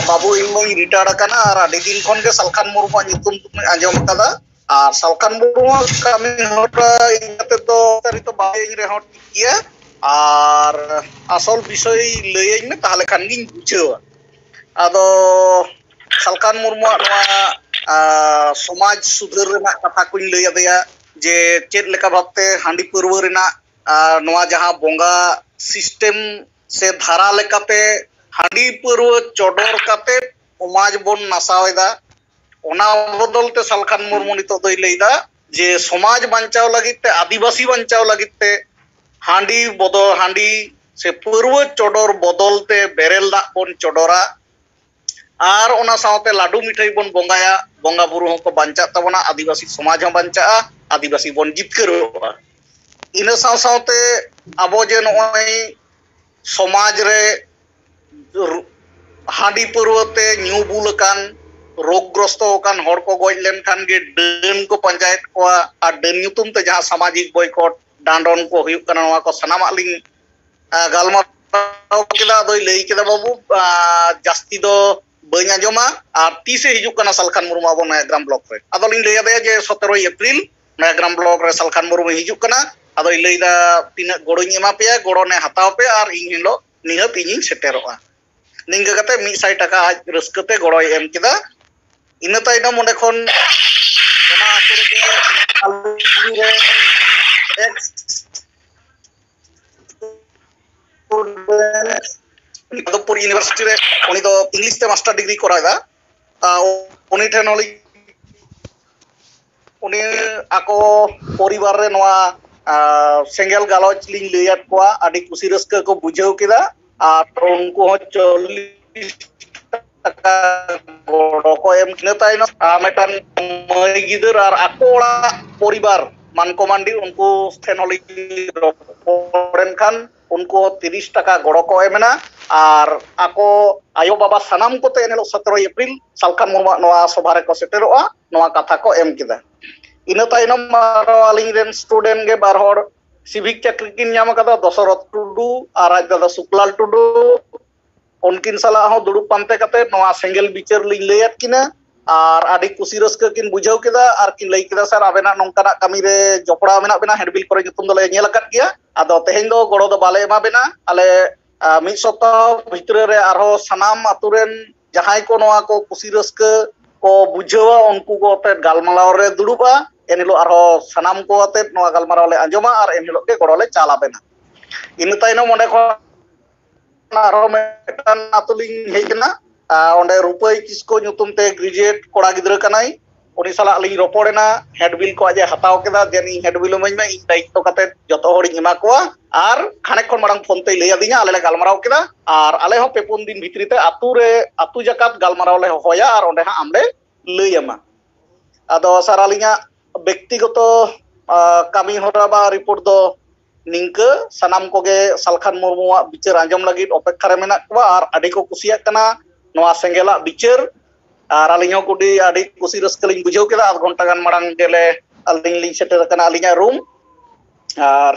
बाबू इमोई रिटायर्ड कना और आदि दिन खन के सालकान मुर्मुआ नितुम तुम आंजम कदा और सालकान मुर्मुआ कामी होरा इनते तो तरी तो बाय रे हो टिकिया और आसल विषय लैयाय ने ताहले खान गिन बुझेवा आदो सालकान मुर्मुआ नवा समाज सुधार रेना कथा को लैय आदेया जे चेद लेका भाबते हांडी परवा रेना नवा जहां बोंगा सिस्टम से धारा लेकाते हांडी परवा चोडोर काते समाज बन नासावेदा ओना बदलते सालखान मुर्मू नितो दोय लैदा जे समाज बांचाव लगिते आदिवासी बांचाव लगिते हांडी बदल हांडी से पूर्व चोडोर बदलते बेरेल दाग बन चोडोरा और ओना सावते लाडू मिठाई बन बंगाया बंगा बुरु होको बांचा तबना आदिवासी समाज हो बांचा आदिवासी बन जितकरोआ इन साव सावते आबो जे नय समाज रे हांडी पुरवते न्यू बुलकान रोगग्रस्त होकान हर को गज लेन खान गे डन को पंचायत को आ डन ᱧᱩᱛᱩᱢ ते जहां सामाजिक बॉयकॉट डांडन को हुयुक कना नवा को सनामा लिंग गालमाराव केदा दोय लई केदा बाबू जास्ती दो बनी आंजमा और तीसे हिजुक कना सालखान मुर्मू आबो नयाग्राम ब्लॉक रे आदोलिन लैया दे जे 17 एप्रिल नयाग्राम ब्लॉक रे सालखान मुर्मू हिजुक कना आदो लैदा तीना गोड़ोनी एमा पे गोड़ो ने हताव पे और इन हिलो निहत इनिंग सेटेरोआ निंगा कते 100 टाका आज रस्कते गोड़ो एम केदा इन ताइनम ओंडे खन ओना आतु रे एक्स यादवपुर यूनिवर्सिटी रे उनी दो इंग्लिश ते मास्टर डिग्री करायदा उनी ठेन होली उनी आको परिवार रे नवा सेंगेल गालोच लिंग लैयात कोआ आदि कुसी रस्का को बुझाव केदा आर उनको 40 टाका गोड़ो को एम किने ताइनो मेटान मई गिदर आर आको ओड़ा परिवार मानको मांडी उनको ठेन होली रोपड़ेन खान उनको 30 टाका गोड़ो को एमेना और आको आयो बाबा सनाम को ते 17 एप्रिल सालखान मुर्मू नवा सभा रे को सेटेरोआ नवा कथा को एम केदा इन ताइनम आलिंग रेन स्टूडेंट गे बार हर सिविक चाकरी किन नाम कदा दशरथ टुडू और आज दादा सुकलाल टुडू उनकिन सला हो दुड़ुब पांते कते नवा सेंगेल बिचार लिंग लैयात किना और आदि कुसी रस्का किन बुझाव केदा और किन लई केदा सर आबेना नोंकाना कामी रे जपड़ा मेना बेना हेडबिल करे ᱧᱩᱛᱩᱢ दोले नेल अकात गया आदो तेहेन दो गोड़ो दो बाले एमा बेना आले मिद सप्ताह भितर रे आरो सनाम आतुरेन जहां को नवा को कुसी रस्का को बुझावा उनको को ते गालमालाव रे दुड़ुबा एनहिलो आरो सनाम को अते नवा गालमाराव ले आंजमा और एनहिलो के गोड़ो ले चाला बेना इन ताइनो ओंडे को आरो मेटान आतुलिंग हेजना ओंडे रुपई किसको ᱧᱩᱛᱩᱢ ते ग्रेजुएट कोड़ा गिद्रा कनाई उनी साला लिंग रोपड़ेना हेडबिल को आजे हताव केदा जेनी हेडबिल मई में इन दायित्व कते जतो हड़ी एमा कोआ और खाने खन मारंग फोन ते लैया दिना आले ले गालमाराव केदा और आले हो पेपुन दिन भितरी ते आतु जकात गालमाराव ले होया और ओंडे हा आमले लैयामा आदो सारा लिंगा व्यक्तिगत कामी होरा बा रिपोर्ट दो निंका सनाम कोगे सालखान मुर्मुआ बिचार आंजम लगित अपेक्षा रे मेना कोआ और आडी को कुसिया कना नवा सेंगेला बिचार और आलिंग कुडी आडी कुसी रस्कलिंग बुझाव केदा आध घंटा गान मारंग गेले आलिंग लिंग सेटर कना आलिंगा रूम और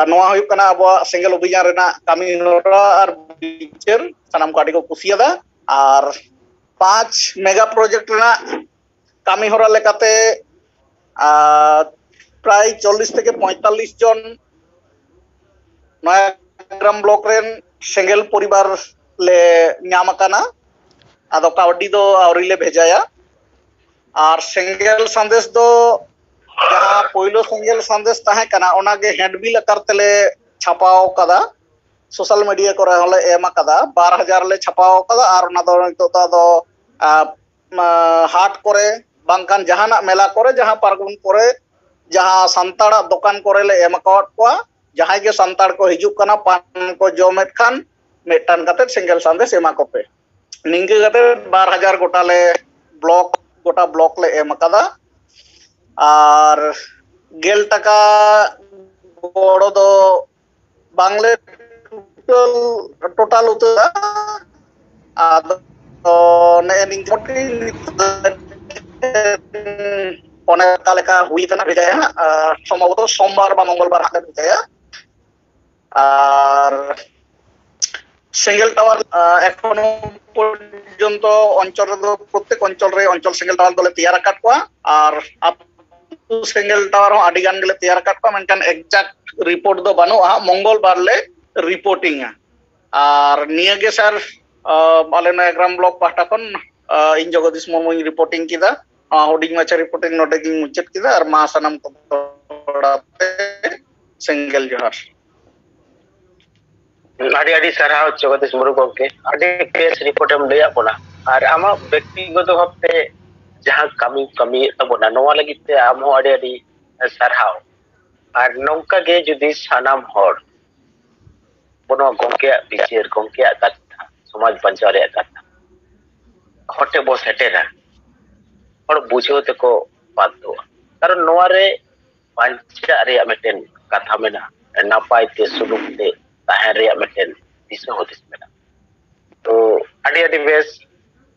नवा हुयुक कना अब सेंगेल अभियान रेना कामी होरा और बिचार सनाम को आडी को कुसियादा और 5 मेगा प्रोजेक्ट रेना कामी होरा लेकाते प्राय 40 থেকে 45 जन नयाग्राम ब्लॉक रेन सेंगेल परिवार ले नाम काना आदो कावडी दो आवरी ले भेजाया और सेंगेल संदेश दो जहां पहिलो सेंगेल संदेश ताहे काना ओना गे हैंडबिल आकार तेले छापाओ कदा सोशल मीडिया करे होले एमा कदा 12000 ले छापाओ कदा और ओना दो नितो दो हाट करे बांकान जहाना मेला करे जहां पारगुन करे जहां संताड़ा दुकान करे ले एम अकाउट को जहां के संताड़ को हिजुक कना पान को जोमेट खान मेटान कते सिंगल संदेश एमा को पे निंगे कते 12000 गोटा ले गोटा ब्लॉक ले एम कदा और 10 टाका गोड़ो दो बांग्ले टोटल उतर आदो ने निंगोटी ओनेका लेका हुई तना भेजाया सम्भवत सोमवार बा मंगलवार हाते भेजाया और सिंगल टावर एखोनो पर्यन्त अंचल रे प्रत्येक अंचल रे अंचल सिंगल टावर दोले तैयार आकात कोआ और आतु सिंगल टावर आदि गान गेले तैयार आकात कोआ मेनकान एक्जेक्ट रिपोर्ट दो बानुआ मंगलवार ले रिपोर्टिंग और निया गे सर आले नयाग्राम ब्लॉक पाहटा खन इन जगदीश मुर्मू रिपोर्टिंग किदा हुडिंग माचा रिपोर्टिंग नोडे गिंग मुचाद किदा और मा सनम को सिंगल जोहार आदि आदि सरहाव जगदीश मुर्मू गोंके आदि केस रिपोर्ट हम लैया बोला और आम व्यक्तिगत भावते जहाँ कमी कमी तबना नोआ लगी ते आम हो अड़ी सारहाव और नौका गे जुदी सानाम होड़ बनो गोंके बिचार गोंके कथा समाज बंचाव रे कथा हटे बो सेटेरा और बुझो तेको बाध्य कारण नोआ रे बंचा रे मिटेन कथा मेना नापाय ते सुलूक ते ताहें रे मिटेन दिशा होतिस मेना तो अड़ी बेस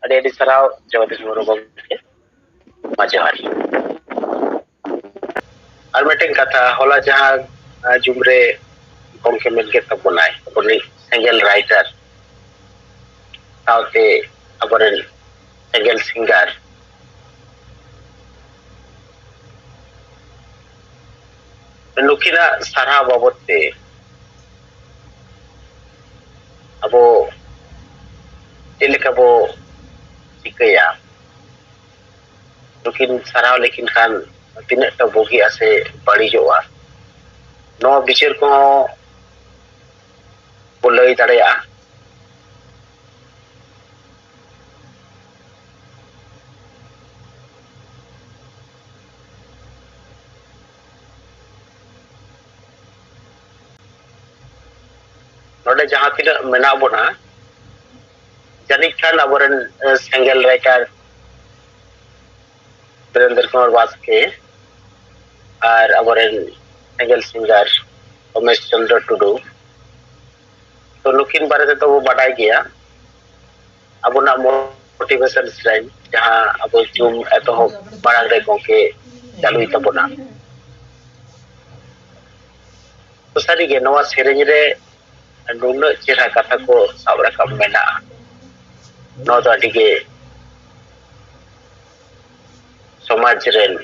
अड़ी सराव जगदीश मुर्मू गोंके मजहारी और मिटेन कथा होला जहाँ जुमरे गोंके मिलके तबनाय अपनी सिंगल राइटर साउते अबरन सिंगल सिंगर नुकिना सारा बाबते अबो चेलेका बो चिकया नुकिन सारा लेकिन खान तिने तो बोगी आसे बड़ी जोआ नो बिचार को बोलई दाड़ेया नोडे जहाँ तीन मेना बोना जानिक खान अबरन सिंगल राइटर वीरेंद्र कुमार बास्के और अबरन सिंगल सिंगर उमेश चंद्र टुडू तो नुकिन बारे तो वो बढ़ाई गया अब ना मोटिवेशन स्ट्रेंथ जहाँ अब जूम एतो बड़ा रे गोंके चालू तबना तो सारी गे नवा सेरेंज रे नुना चेहरा कथा को साब रकम मेना नो तो अड़ी गे समाज रेन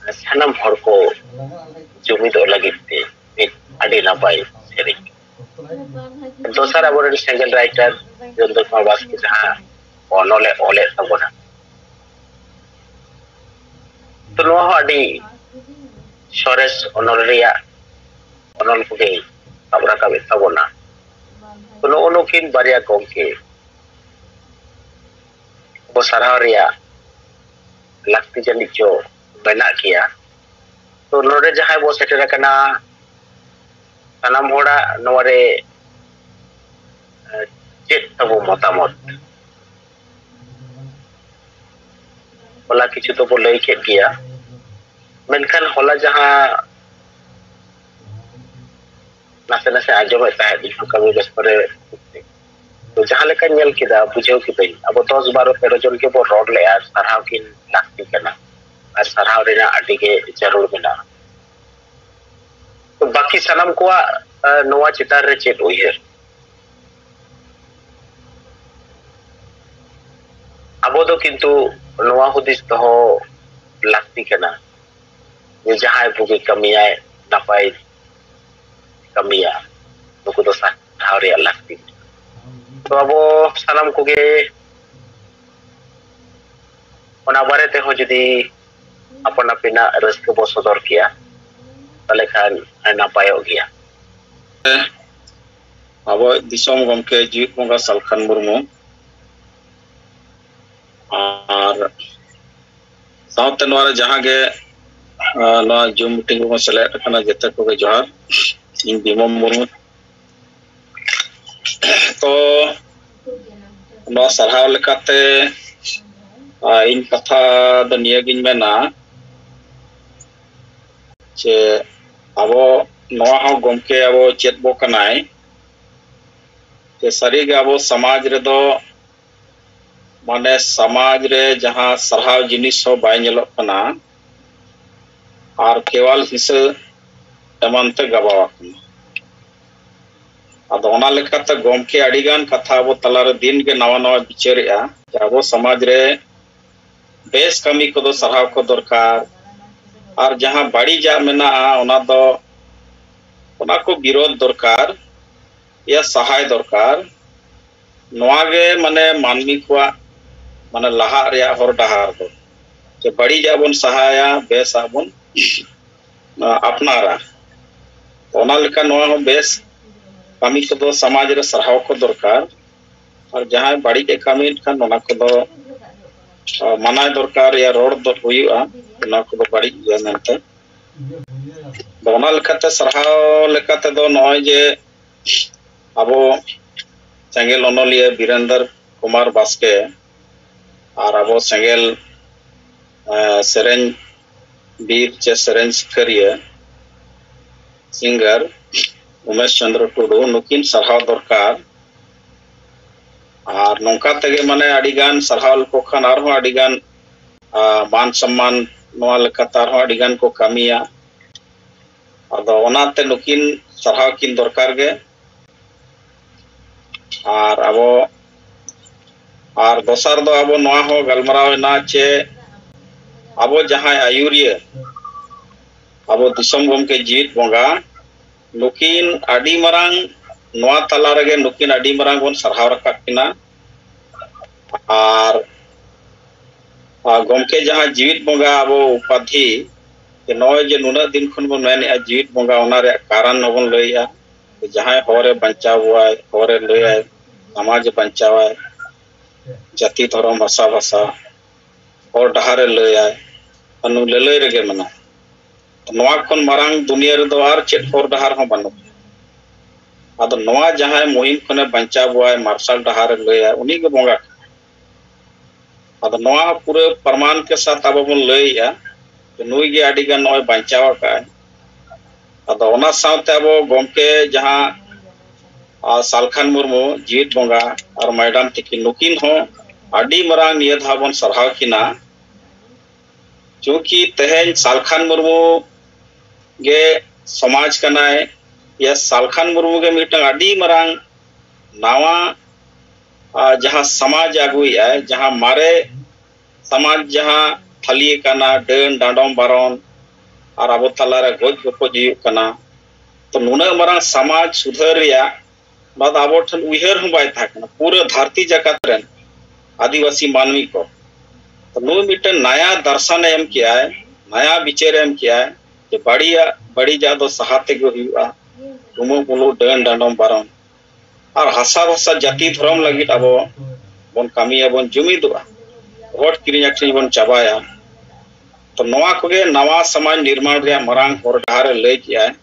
सानम हर को जुमिद लगिते अड़ी नपाय सेरेंज दोसर अब सिंगल राइटर वीरेंद्र कुमार बास्के जहाँ ओनले ओले तबना तो नो अड़ी सोरेस ओनल रिया ओनल को गे साबरा का तबना तो नो नुकिन बारिया गोंके बो साराव रिया लगती जनिक जो बना किया तो नोडे जहाँ बो सेटेरा कना सानाम होड़ा नोरे चेत तबो मतामत होला किछु तो बो लई केट गया मेनखान होला जहाँ नासे नासे आजम कमी बेस पर तो जहाँ लेका नेल किदा बुझेव किदा अब 10 12 13 जन के बो रोड ले आ साराव किन लाक्ति कना और साराव रेना अडी के जरूर मेना तो बाकी सनम को नोआ चितार रे चेत उयर अब दो किंतु नोआ हुदिस तो लाक्ति कना ये जहाँ बुगे कमिया नपाय कमिया नुकु दो साराव रे लाक्ति तो अब सानम को गे ओना बारे ते हो जदी अपन अपना रस्क बो सदर किया तले खान नापायो गया अब दिसोम गमके जीत बंगा सालखान मुर्मू और साउथ नवारे जहाँ गे नवा जूम मीटिंग में सेलेक्ट करना जते को गे जोहार इन बिमो मुर्मू तो नवा सरहाव लेकाते इन कथा द नियगिन मेना जे अब नवा हो गमके अब चेत बो कनाय जे सारी गे अब समाज रे दो माने समाज रे जहाँ सरहाव जिनिस हो बाय नेलो कना और केवल हिस्से एमनते गबावा कना अब ओना लेकाते गमके अडिगान कथा अब तलारे दिन के नवा नवा बिचारेआ अब समाज रे बेस कमी को दो सरहाव को दरकार और जहाँ बाड़ी जा मेना ओना दो ओना को विरोध दरकार या सहाय दरकार नवा गे माने मानवी को माने लहा रे हर डहार दो जे बाड़ी जा बन सहाया बेस आबन अपनारा ओना लेका नवा हो बेस कमी को दो समाज रे सरहाव को दरकार और जहां बाड़ी के कमी खान ओना को दो माना दरकार या रोड दो हुआ ओना को दो बाड़ी या मेंते दोना लेकाते सरहाव लेकाते दो नय जे अबो सेंगेल ओनोलिया वीरेंद्र कुमार बास्के और अबो सेंगेल सेरेन बीर चे सेरेन सिखरिया सिंगर उमेश चंद्र टुडू नुकिन सरहाव दरकार और नौका तेगे माने अडिगान सरहाव को खान आरहो अडिगान मान सम्मान नोआ लेकाते आरहो अडिगान को कामिया अदो ओनाते नुकिन सरहाव किन दरकार गे और अबो और दोसर दो अबो नोआ हो गलमराव ना चे अबो जहां आयुरिया अबो दिसम गमके जीत बोंगा नुकिन आडी मरांग नोआ तला रगे नुकिन आडी मरांग बोन सरहाव रकाब किना और गमके जहां जीवित बोंगा अबो उपाधि के नय जे नुना दिन खन बो मेने जीवित बोंगा ओना रे कारण नबन लइया जहां होरे बंचावाय होरे लइया समाज बंचावाय जाति धर्म भाषा भाषा और डहारे लइया अनु ललय रगे मना नोआ खन मारांग दुनिया रे दो आर चेट होर डहार हो बनु आदो नोआ जहां मुहिम खने बंचावाय मार्शल डहारे लइया उनी के बोंगा आदो नोआ पूरे प्रमाण के साथ अब बन लइया नुई गे आडी गान नय बंचावा का आदो ओना साउते अबो गमके जहां सालखान मुर्मू जीत बोंगा और मैडम तिकी नुकिन हो आडी मरांग निया धाबन सरहाव किना क्योंकि तेहेन सालखान मुर्मू गे समाज कनाय या सालखान मुर्मू गे मिटंग आडी मरांग नावा जहां समाज आगुई है जहां मारे समाज जहां थाली काना डन डांडम बारन और अब तलारे गोज गोपज कना तो नुना मरांग समाज सुधार रिया बाद अब ठन उहर हम बाय थाकना पूरे धरती जगत रेन आदिवासी मानवी को तो नु मिटन नया दर्शन एम किया है नया विचार एम किया है कि बड़ी जादो सहाते गो हुआ तुमो बोलो डन डांडम बारन और हासा भाषा जाति धर्म लगित अब बन कामिया बन जुमिदुआ वोट किरिंग अखरी बन चाबाया तो नवा कोगे नवा समाज निर्माण रे मरांग होर डहारे लय किया है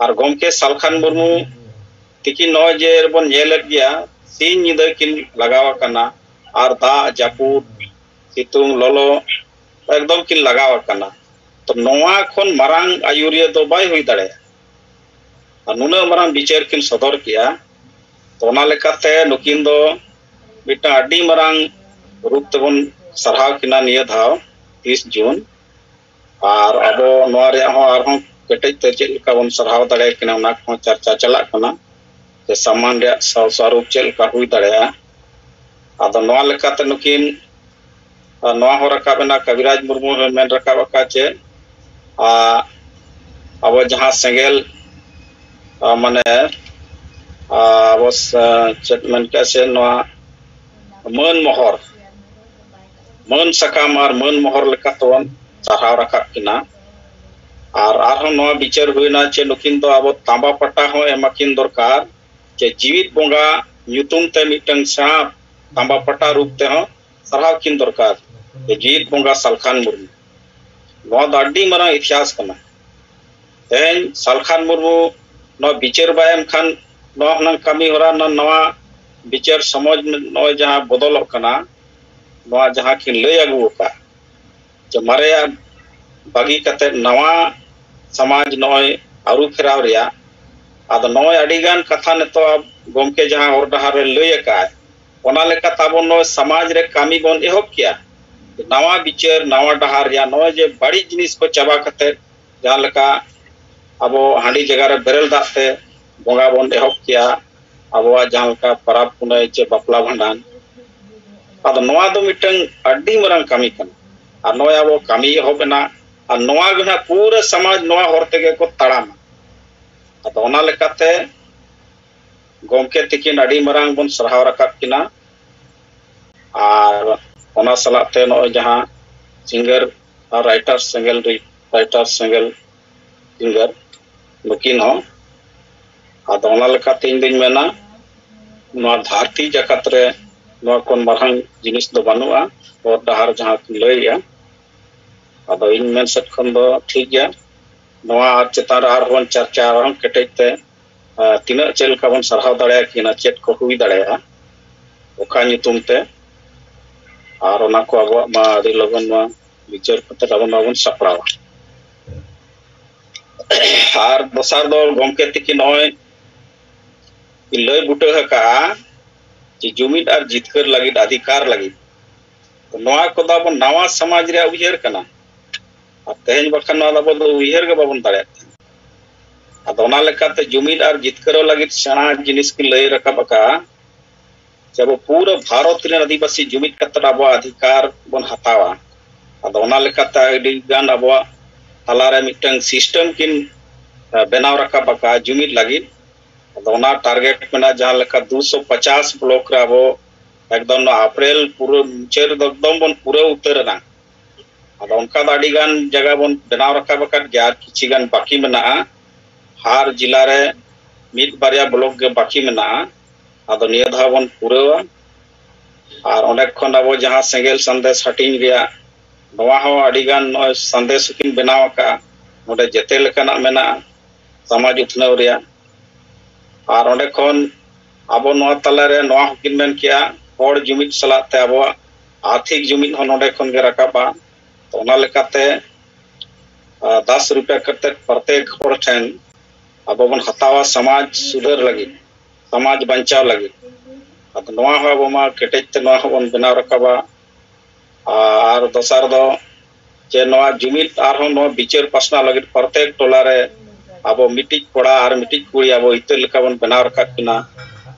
और गमके सालखान मुर्मू तिकी नय जे बन नेलत गया सिन निदा किन लगावा कना और दा जापुद सितुंग लोलो एकदम किन लगावा कना तो नवा खन मरांग आयुरिया दो बाय हुई दड़े और नुना मरांग विचार किन सदर किया तो ओना लेकाते नुकिन दो मिटा आडी मरांग रूप तबन सरहाव किना निया धाव 30 जून और अब नोआ रे हो आर हो केटेज ते चेल का बन सरहाव दड़े किना ना को चर्चा चला कना जे सम्मान रे स्वरूप चेल का हुई दड़े आदो नोआ लेकाते नुकिन नोआ हो रकाबना कविराज मुर्मू मेन रकाब का चे अब जहां सेंगेल माने अब चेटमेंट कैसे नोआ मन मोहर मन सकाम और मन मोहर लेकातवन सरहाव रकाब किना और नोआ विचार हुईना चे नुकिन तो अब तांबा पट्टा हो एमाकिन दरकार चे जीवित बोंगा ᱧᱩᱛᱩᱢ ते मिटंग साप तांबा पट्टा रूप ते हो सरहाव किन दरकार चे जीवित बोंगा सालखान मुर्मू नोआ दाडी मरा इतिहास कना तेन सालखान मुर्मू नोआ विचार बायम खान नोआ हनंग कामी होरा नोआ विचार समाज नोआ जहां बदल कना नोआ जहां किन लय आगु का जे मारे बागी कते नवा समाज नोय आरु फेराव रिया आद नोय अडिगान कथा ने तो अब गमके जहां और डहार रे लय का ओना लेका ताबो नोय समाज रे कामी बन एहोब किया नवा विचार नवा डहार रिया नोय जे बड़ी जिनिस को चाबा कते जहां लेका अबो हांडी जगह रे बेरल दाते बोंगा बन एहोब किया अबो जहां लेका परब पुनय चे बापला भंडान आदो नोआ दो मिटंग अड्डी मरंग कामी कन और नोया वो कामी होबना और नोआ गना पूरे समाज नोआ होरते के को तड़ाम आदो ओना लेकाते गमके तिकिन अड्डी मरंग बन सरहाव रकाब किना और ओना सलाते नो जहां सिंगर और राइटर सिंगल सिंगर नुकिन हो आदो ओना लेकाते इन दिन मेना धारती जगत रे कोन मारहां जिनिस दो बानुआ और डहार जहां लैया अदो इन मेन सेट खन दो ठीक गया नवा चेतार आरवन चर्चा आरवन केटेते तीना चेल का बन सरहाव दाड़े किना चेट को हुई दाड़े ओखा नितुम ते और ओना को अब मा आदि लगन मा विचार पत्र अब सपड़ावा और दोसार दो गमके तिकी नय लय बुटे हका कि जुमिद और जितकर लगी अधिकार लगी तो नवा को दाबन नवा समाज रे उयहर कना और तेज बखन नवा दाबो उयहर के बाबन दाड़े अदो ओना लेकाते जुमिद और जितकर लगी सेना जिनिस की लय रकाबका जब पूरा भारत रे आदिवासी जुमिद कते अब अधिकार बन हतावा अदो ओना लेकाते अडी गान अब तलारे मिटंग सिस्टम किन बनाव रकाबका जुमिद लगी अदो ओना टारगेट मेना जहां लेका 250 ब्लॉक रे अब एकदम अप्रैल पूरा मुचार एकदम बन पूरा उतरना अदो उनका अडी गान जगह बन बनाव रकाबका जार किछि गान बाकी मेना हार जिला रे मिद बारिया ब्लॉक के बाकी मेना अदो निया धावन पूरावा और ओंडे खन अब जहां सेंगेल संदेश हटिंग रिया नवा हो अडी गान संदेश किन बनाव का ओंडे जते लेकाना मेना समाज उथनाव रिया और ओंडे खन अब नवा तला रे नवा किन मेन किया और जुमिद सलाते अब आर्थिक जुमिद हो ओंडे खन के रकाबा तो ओना लेकाते 10 रुपया करते प्रत्येक हर ठेन अब बन हतावा समाज सुधर लगी समाज बचाव लगी अब नवा हो अब मा केटेजते नवा बन बनाव रकाबा और दोसार दो जे नवा जुमिद और नवा विचार पासना लगी प्रत्येक टोला रे अब मिटिज कोड़ा और मिटिज कुड़ी अब इतर लेका बन बनाव रखा किना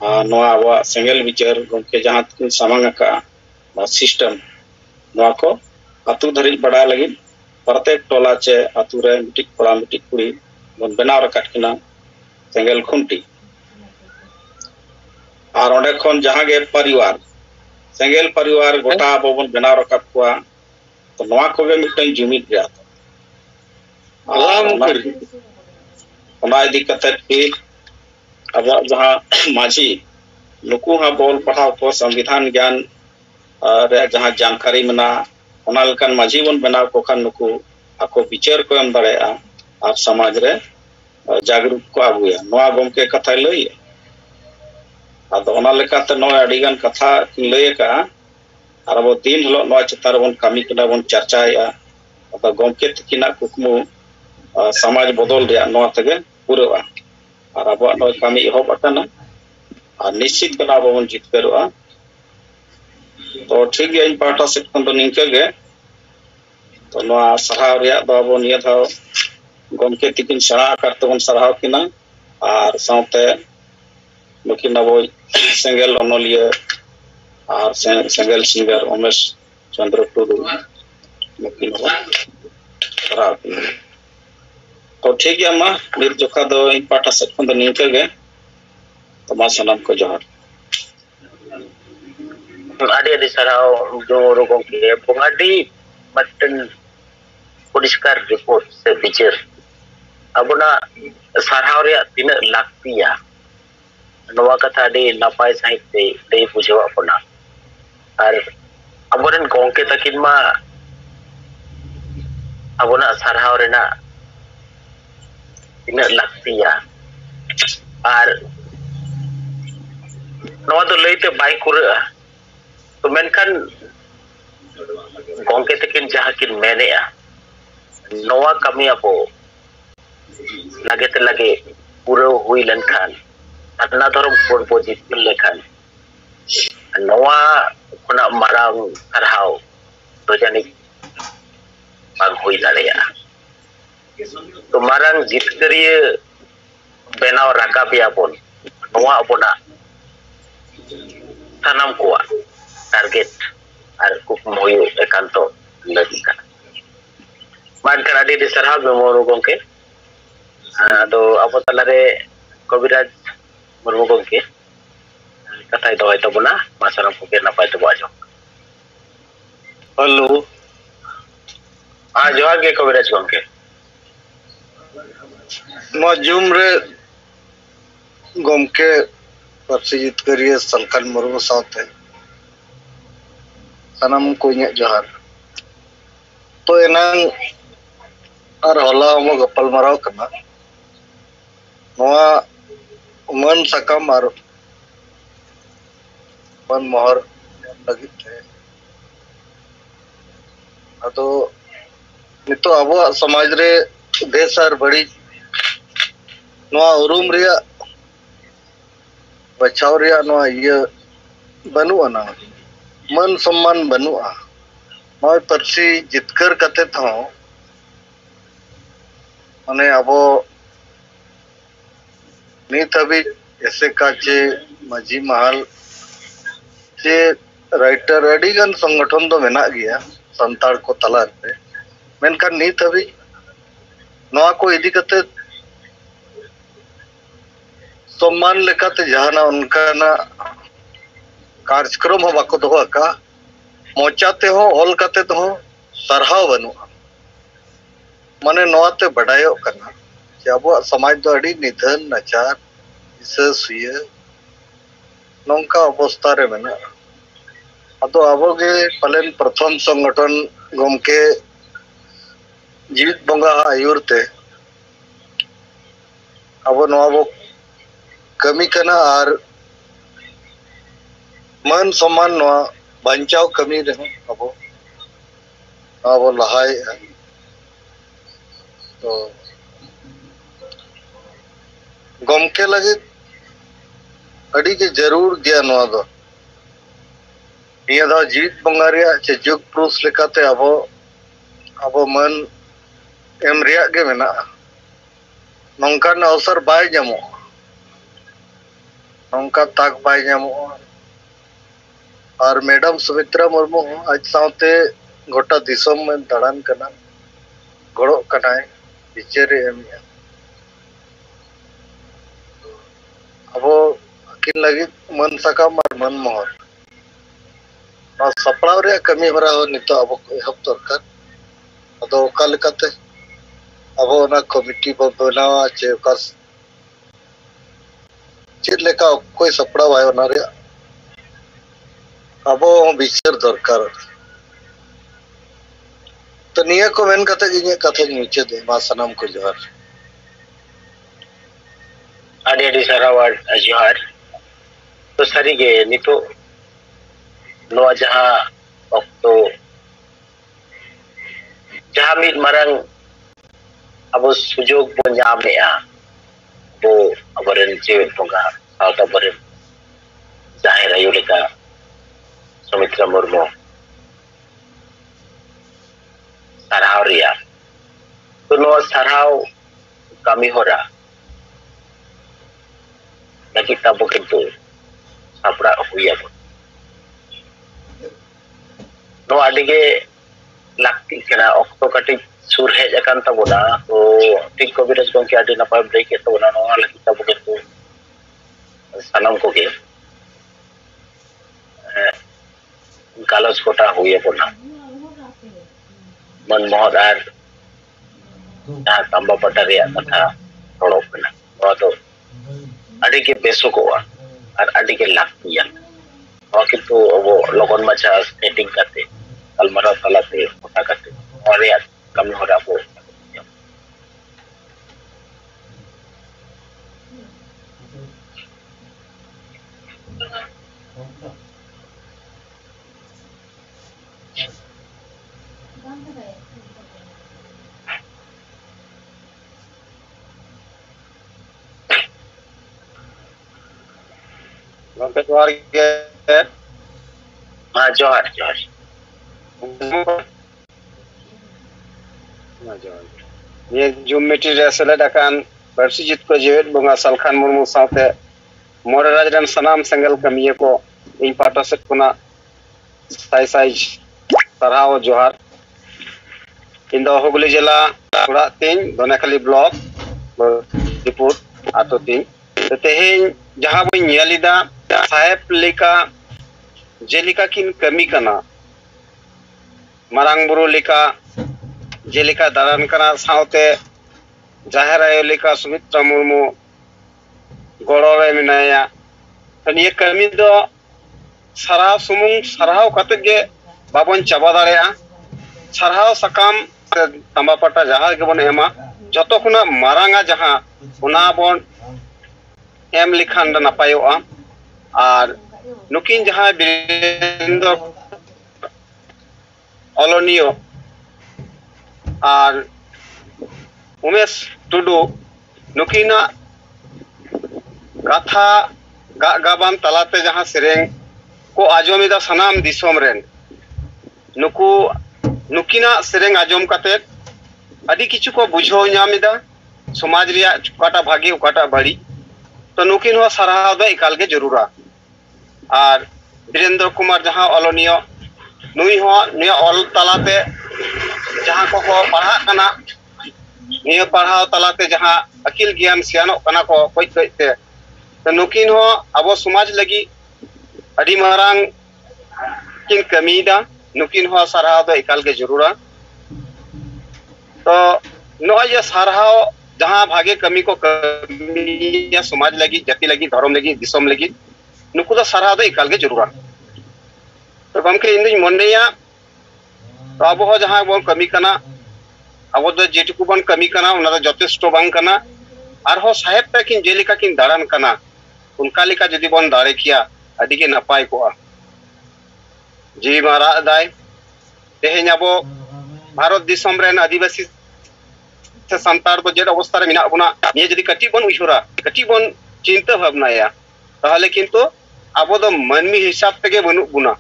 नवा अब सेंगेल विचार गमके जहां किन सामांग का सिस्टम नवा को अतु धरी बड़ा लगी प्रत्येक टोला चे अतु रे मिटिज कोड़ा मिटिज कुड़ी बन बनाव रखा किना सेंगेल खुंटी और ओंडे खन जहां गे परिवार सेंगेल परिवार गोटा बबन बनाव रकाब कोआ तो नवा को गे मिटन जुमिद रे ओना इदी कते फिर अब जहां माझी नुकु हा बोल पढ़ाव को संविधान ज्ञान रे जहां जानकारी मना ओना लकन माझी बन बनाव को खान नुकु आको विचार को एम दाड़े और समाज रे जागरूक को आगुया नवा गमके कथा लई अदो ओना लेकाते नय अडिगान कथा लय का और अब दिन हलो नय चितार बन कामी कना बन चर्चाया अदो गमके तकिना कुकमु समाज बदल रे नवा तगे पुरवा और अब नय कामी एहब अकना और निश्चित कना बन जितकरवा तो ठीक गया इन पाटा से खन तो निंके गे तो नवा सराव रे दो अब निया धाव गमके तकिन सरा करते बन सराव किना और साउते नुकिन अब सेंगेल अनलिया और सेंगेल सिंगर उमेश चंद्र टुडू नुकिन तो ठीक है मा निर जोखा दो इन पाटा से खन निंके गे तो मा सनम को जोहार आदि आदि सराव जो रोगों के पुगाडी मटन परिष्कार रिपोर्ट से विचार अबना सराव रे तीन लाक्तिया नवा कथा दे नपाय साहित्य दे बुझवा अपना और अबरन गोंके तकिन मा अबना सरहाव रेना तीन लाक्तिया और नवा तो लईते बाई कुरा तो मेनखान गोंके तकिन जहां किन मेनेया नवा कमी अपो लगे ते लगे पूरा हुई लनखान अपना धर्म कोड पोजिट लेखान नवा खुना मारांग सरहाव तो जानी बाग हुई दाड़ेया तो मारांग जितकरिए बेनाव राकाबिया बोन नवा अपना सानाम कोआ टारगेट और कुकम होयो एकांतो लगी का मान कर आदि सरहाव बेमोरो गोंके तो अब तलारे कविराज मुर्मू गोंके कथा दो तबना मासरम को नपाय तब आजो हेलो हाँ जोहार गे कविराज गोंके मा जूम रे गोमके पार्सी जितकारिया सलखान मुर्मू साथे सनम को इᱧᱟᱹᱜ जोहार तो एनांग और होला हम गपल माराव कना नोआ मन सकम और मन मोहर लगित थे अदो नितो अब समाज रे बेस और बड़ी नोआ उरुम रिया बचाव रिया नोआ ये बनुआ ना मन सम्मान बनुआ नोआ पार्सी जितकर कते था माने अब नित हबी ऐसे काचे माझी महल जे राइटर अडिगन संगठन दो मेना गया संताड़ को तला रे मेनखान नित हबी नोआ को इदी कते सम्मान लेकाते जहाना उनकाना कार्यक्रम हो बाको दोहा का मोचाते हो ऑल काते तो सरहाव बनुआ माने नोआते बडायो कना जे अब समाज दो अडी निधन नचार इसुय नौका अवस्था रे मेना अदो अबोगे पलेन प्रथम संगठन गमके जीवित बंगा आयुरते अब नोआबो कमी कना और मन सम्मान नोआ बंचाव कमी रहे अब लहाय तो गमके लगे अड़ी के जरूर गया नोआ दो निया दा जीवित बंगा रिया चे जुग पुरुष लेकाते अब मन एम रिया के मेना नौकान अवसर बाय जमो नौका ताक बाय जमो और मैडम सुमित्रा मुर्मू आज साथे गोटा दिसम में दाड़ान कना गड़ो कनाय विचारे एम अब अकिन लगी मन सकम और मन मोहर सपड़ाव रे कमी हरा हो नितो अब एहब दरकार अदो ओका लेकाते अब ओना कमिटी बनावा चे ओका चेद लेका कोई सपड़ाव आयो ना रे अब विचार दरकार तो निया को मेन कते इᱧ कथा मुचे दे मा सनम को जोहार आदि आदि सारावार जोहार तो सारी गे नितो नोआ जहां ऑक्टो जहां मिट मारंग अब सुजोग बो ᱧᱟᱢᱮᱜᱼᱟ बो अबरेन जेवेट बंगा सावता बरेन जाहिर आयु लेका सुमित्रा मुर्मू साराव रिया तो नोआ साराव कमी होरा लगी तब किंतु सापड़ा हुई नोआ अडिगे लाक्ति केना ऑक्टो कटी सुर हेज अकान तबोना तो ठीक को बिरज गंके अडी नपाय ब्रेक के तबोना नोआ लगी तब किंतु सनम को के गालस कोटा हुई बोना मन मोहदार जहाँ तंबा पटा रे कथा रोड़ो कना नोआ तो अडी के बेसो को और अडी के लाक्तिया और किंतु वो लोगन मचा सेटिंग करते अलमरा तलाते कोटा करते और या कमी हो रहा वो जोहार के हाँ जोहार जोहार ये जुम मीटिंग रे सेलेद अकान पार्सी जित को जेवेट बंगा सलखान मुर्मू साथे मोरे राज रन सनाम सेंगल कमिये को इन पाटा सेट कोना साई साइज सरहाव जोहार इन दो हुगली जिला थोड़ा तीन दोनेखाली ब्लॉक दिपुर आतो तीन तेहें जहां बो नेलिदा साहेब लेका जेलिका किन कमी कना मारांग बुरु लेका जेलिका दारान कना साउते जाहिर आयो लेका सुमित्रा मुर्मू गड़ो रे मिनाया निया कमी दो साराव सुमुंग साराव कते गे बाबन चाबा दाड़ेया साराव सकाम तांबा पाटा जहाँ के बन एमा जतो खुना मारांगा जहाँ उना बन एम लिखान नापायोआ और नुकिन जहाँ बिरेंद्र ऑलोनियो और उमेश टुडू नुकिना कथा गाबान तलाते जहाँ सेरेंग को आजोमिदा सनाम दिसोम रेन नुकु नुकिना सेरेंग आजोम काते अडी किछु को बुझो ᱧᱟᱢᱮᱫᱟ समाज रिया उकाटा भागी उकाटा बड़ी तो नुकिन हो सराहाव दो इकाल के जरूरा और वीरेंद्र कुमार जहाँ ऑलोनियो नुई हो निया ऑल तलाते जहाँ को पढ़ा कना निया पढ़ाव तलाते जहाँ अकिल ज्ञान सियानो कना को कोई कोईते तो नुकिन हो अबो समाज लगी अडी मारांग किन कमीदा नुकिन हो सराहाव दो इकाल के जरूरा तो नोय सराहाव जहाँ भागे कमी को कमी या समाज लगी जाति लगी धर्म लगी दिसम लगी नुकु दा सराहाव दो इकाल के जरूरा तो गमके इन मनया तो अब हो जहाँ बन कमी कना अब दो जेटुकु बन कमी कना उना दो जथेष्ट बांग कना और हो साहेब पे किन जेलिका किन दाड़ान कना उनका लिका जदि बन दाड़े किया अडी के नपाय को जी मारा दाय तेहेन अब भारत दिसम रेन आदिवासी से संतार तो जेड अवस्था रे मिना बुना ये जदि कटी बन उइहुरा कटी बन चिंता भावनाया ताहले किंतु अब दो मनमी हिसाब तेगे बनु बुना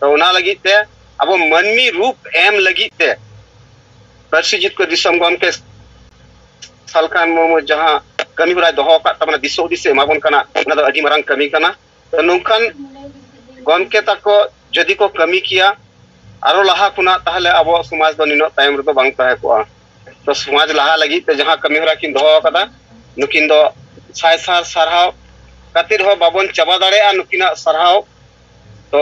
तो उना लगी ते अब मनमी रूप एम लगी ते परसी जित को दिसम गम के सालकान मो जहां कमी हुरा दोहो का तमना दिसो दिसे माबन कना उना दो अडी मारंग कमी कना तो नोंखान गम के ताको जदि को कमी किया आरो लाहा कुना ताहले अब समाज दो निनो टाइम रे तो बांग ताहे को तो समाज लाहा लगी ते जहां कमी हुरा किन दोहो कदा नुकिन दो साय सार सरहाव खातिर हो बाबन चाबा दाड़ेया नुकिना सरहाव तो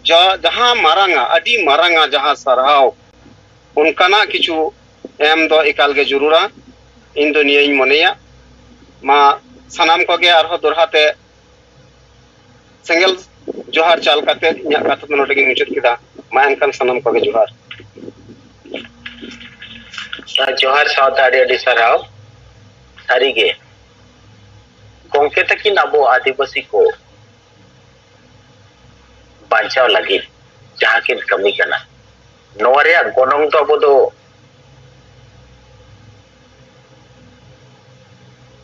जहाँ मारांगा अडी मारांगा जहाँ सरहाव उनकाना किछु एम दो इकाल के जरूरा इन दो निया मनेया मा सनाम को के आरो दोरहाते सेंगल जोहार चाल काते इया कथा तो नोटे के मुचत किदा मा एनकान सनाम को के जोहार जोहार सावताड़ी अडी सरहाव सारी गे गोंके तकिन अबो आदिवासी को बांचाव लगी जहाँ किन कमी कना नोरिया गोनोंग तो अबो दो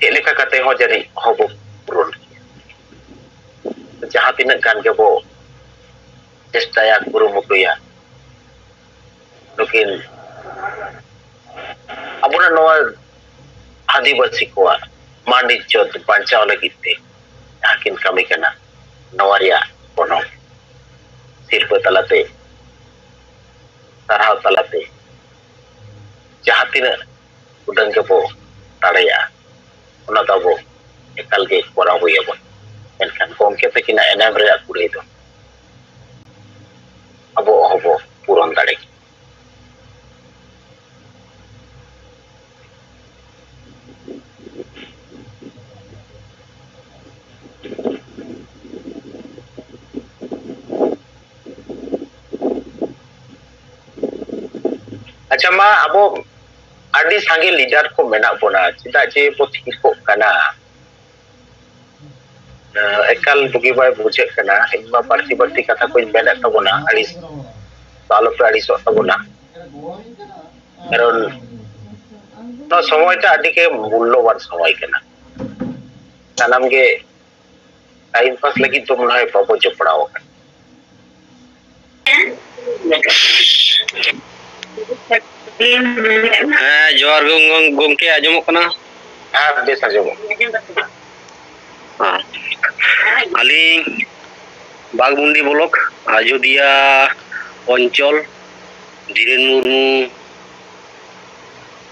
एलेका कते हो जरी होबो पुरन जहाँ तिना गान के बो चेष्टाया कुरुमुटुया लेकिन अबुना नोआ आदिवासी को मान इज्जत बांचाव लगी ते जहाँ किन कमी कना नोरिया गोनोंग सिर्फ तलाते सरहाव तलाते जहाँ तीना उडंग के बो ताड़ेया उना दो बो एकाल के कोरा हुई बो एनखान गोंके तकिना एनाम रे कुड़े दो अबो हबो पूरन दाड़े अच्छा मा अब आदि सांगे लीडर को मेना बोना चिदा जे बो ठीको कना एकाल बुगी बाय बुझे कना इमा पार्टी बर्ती कथा कोई मेना तबोना आदि सालो पे आदि सो तबोना कारण तो समयटा आदि के मूल्यवान समय कना सानाम गे टाइम पास लगी तो मुनाय बाबो जपड़ाओ हाँ जोहार गोंके आजमो कना हाँ बेस आजमो हाँ आली बागमुंडी ब्लॉक आजोदिया अंचल Dhiren Murmu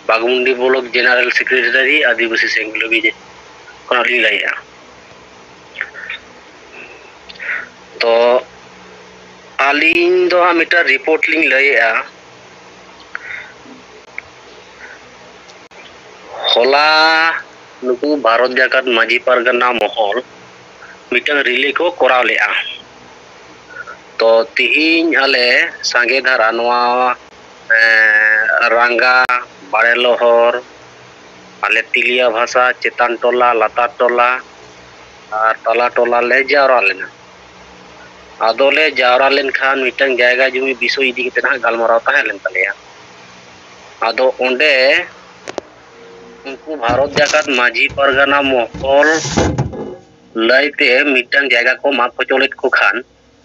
Bagmundi block general secretary Adivasi सेंगलोबी जे कोना ली लाया तो आलिन दो मिटर रिपोर्ट लिंग लाया होला नुकु भारत जाकात माजी पारगना महल मिटन रिले को कोराव लेआ तो तिहिन आले सांगे धारा नवा रंगा बाड़े लोहर आले तिलिया भाषा चेतान टोला लातार टोला और तला टोला ले जावरा लेना आदोले जावरा लेन खान मिटन जायगा जुमी बिसो इदी किते ना गालमाराव ताहे लेन तलेया आदो ओंडे उनको भारत जाकात माझी परगना मोहल लयते मिटन जायगा को माप पचोलेत को खान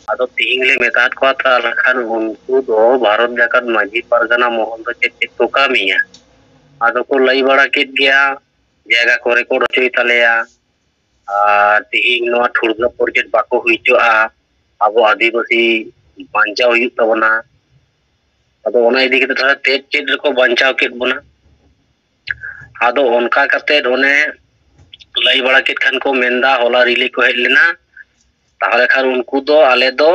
आदो तिहिंगले मेतात को ताल खान उनको दो भारत जाकात माझी परगना मोहल तो चेक को कामिया आदो को लई बड़ा केट गया जायगा को रिकॉर्ड होचोय तलेया तिहिंग नवा ठुरगा प्रोजेक्ट बाको हुइचोआ अब आदिवासी बांचाव हुई तबना अदो ओना इदी केते थोड़ा तेज चेद रको बांचाव केट बना आदो ओनका कते ओने लई बड़ा केट खान को मेंदा होला रिली को हेज लेना ताहले खान उनको दो आले दो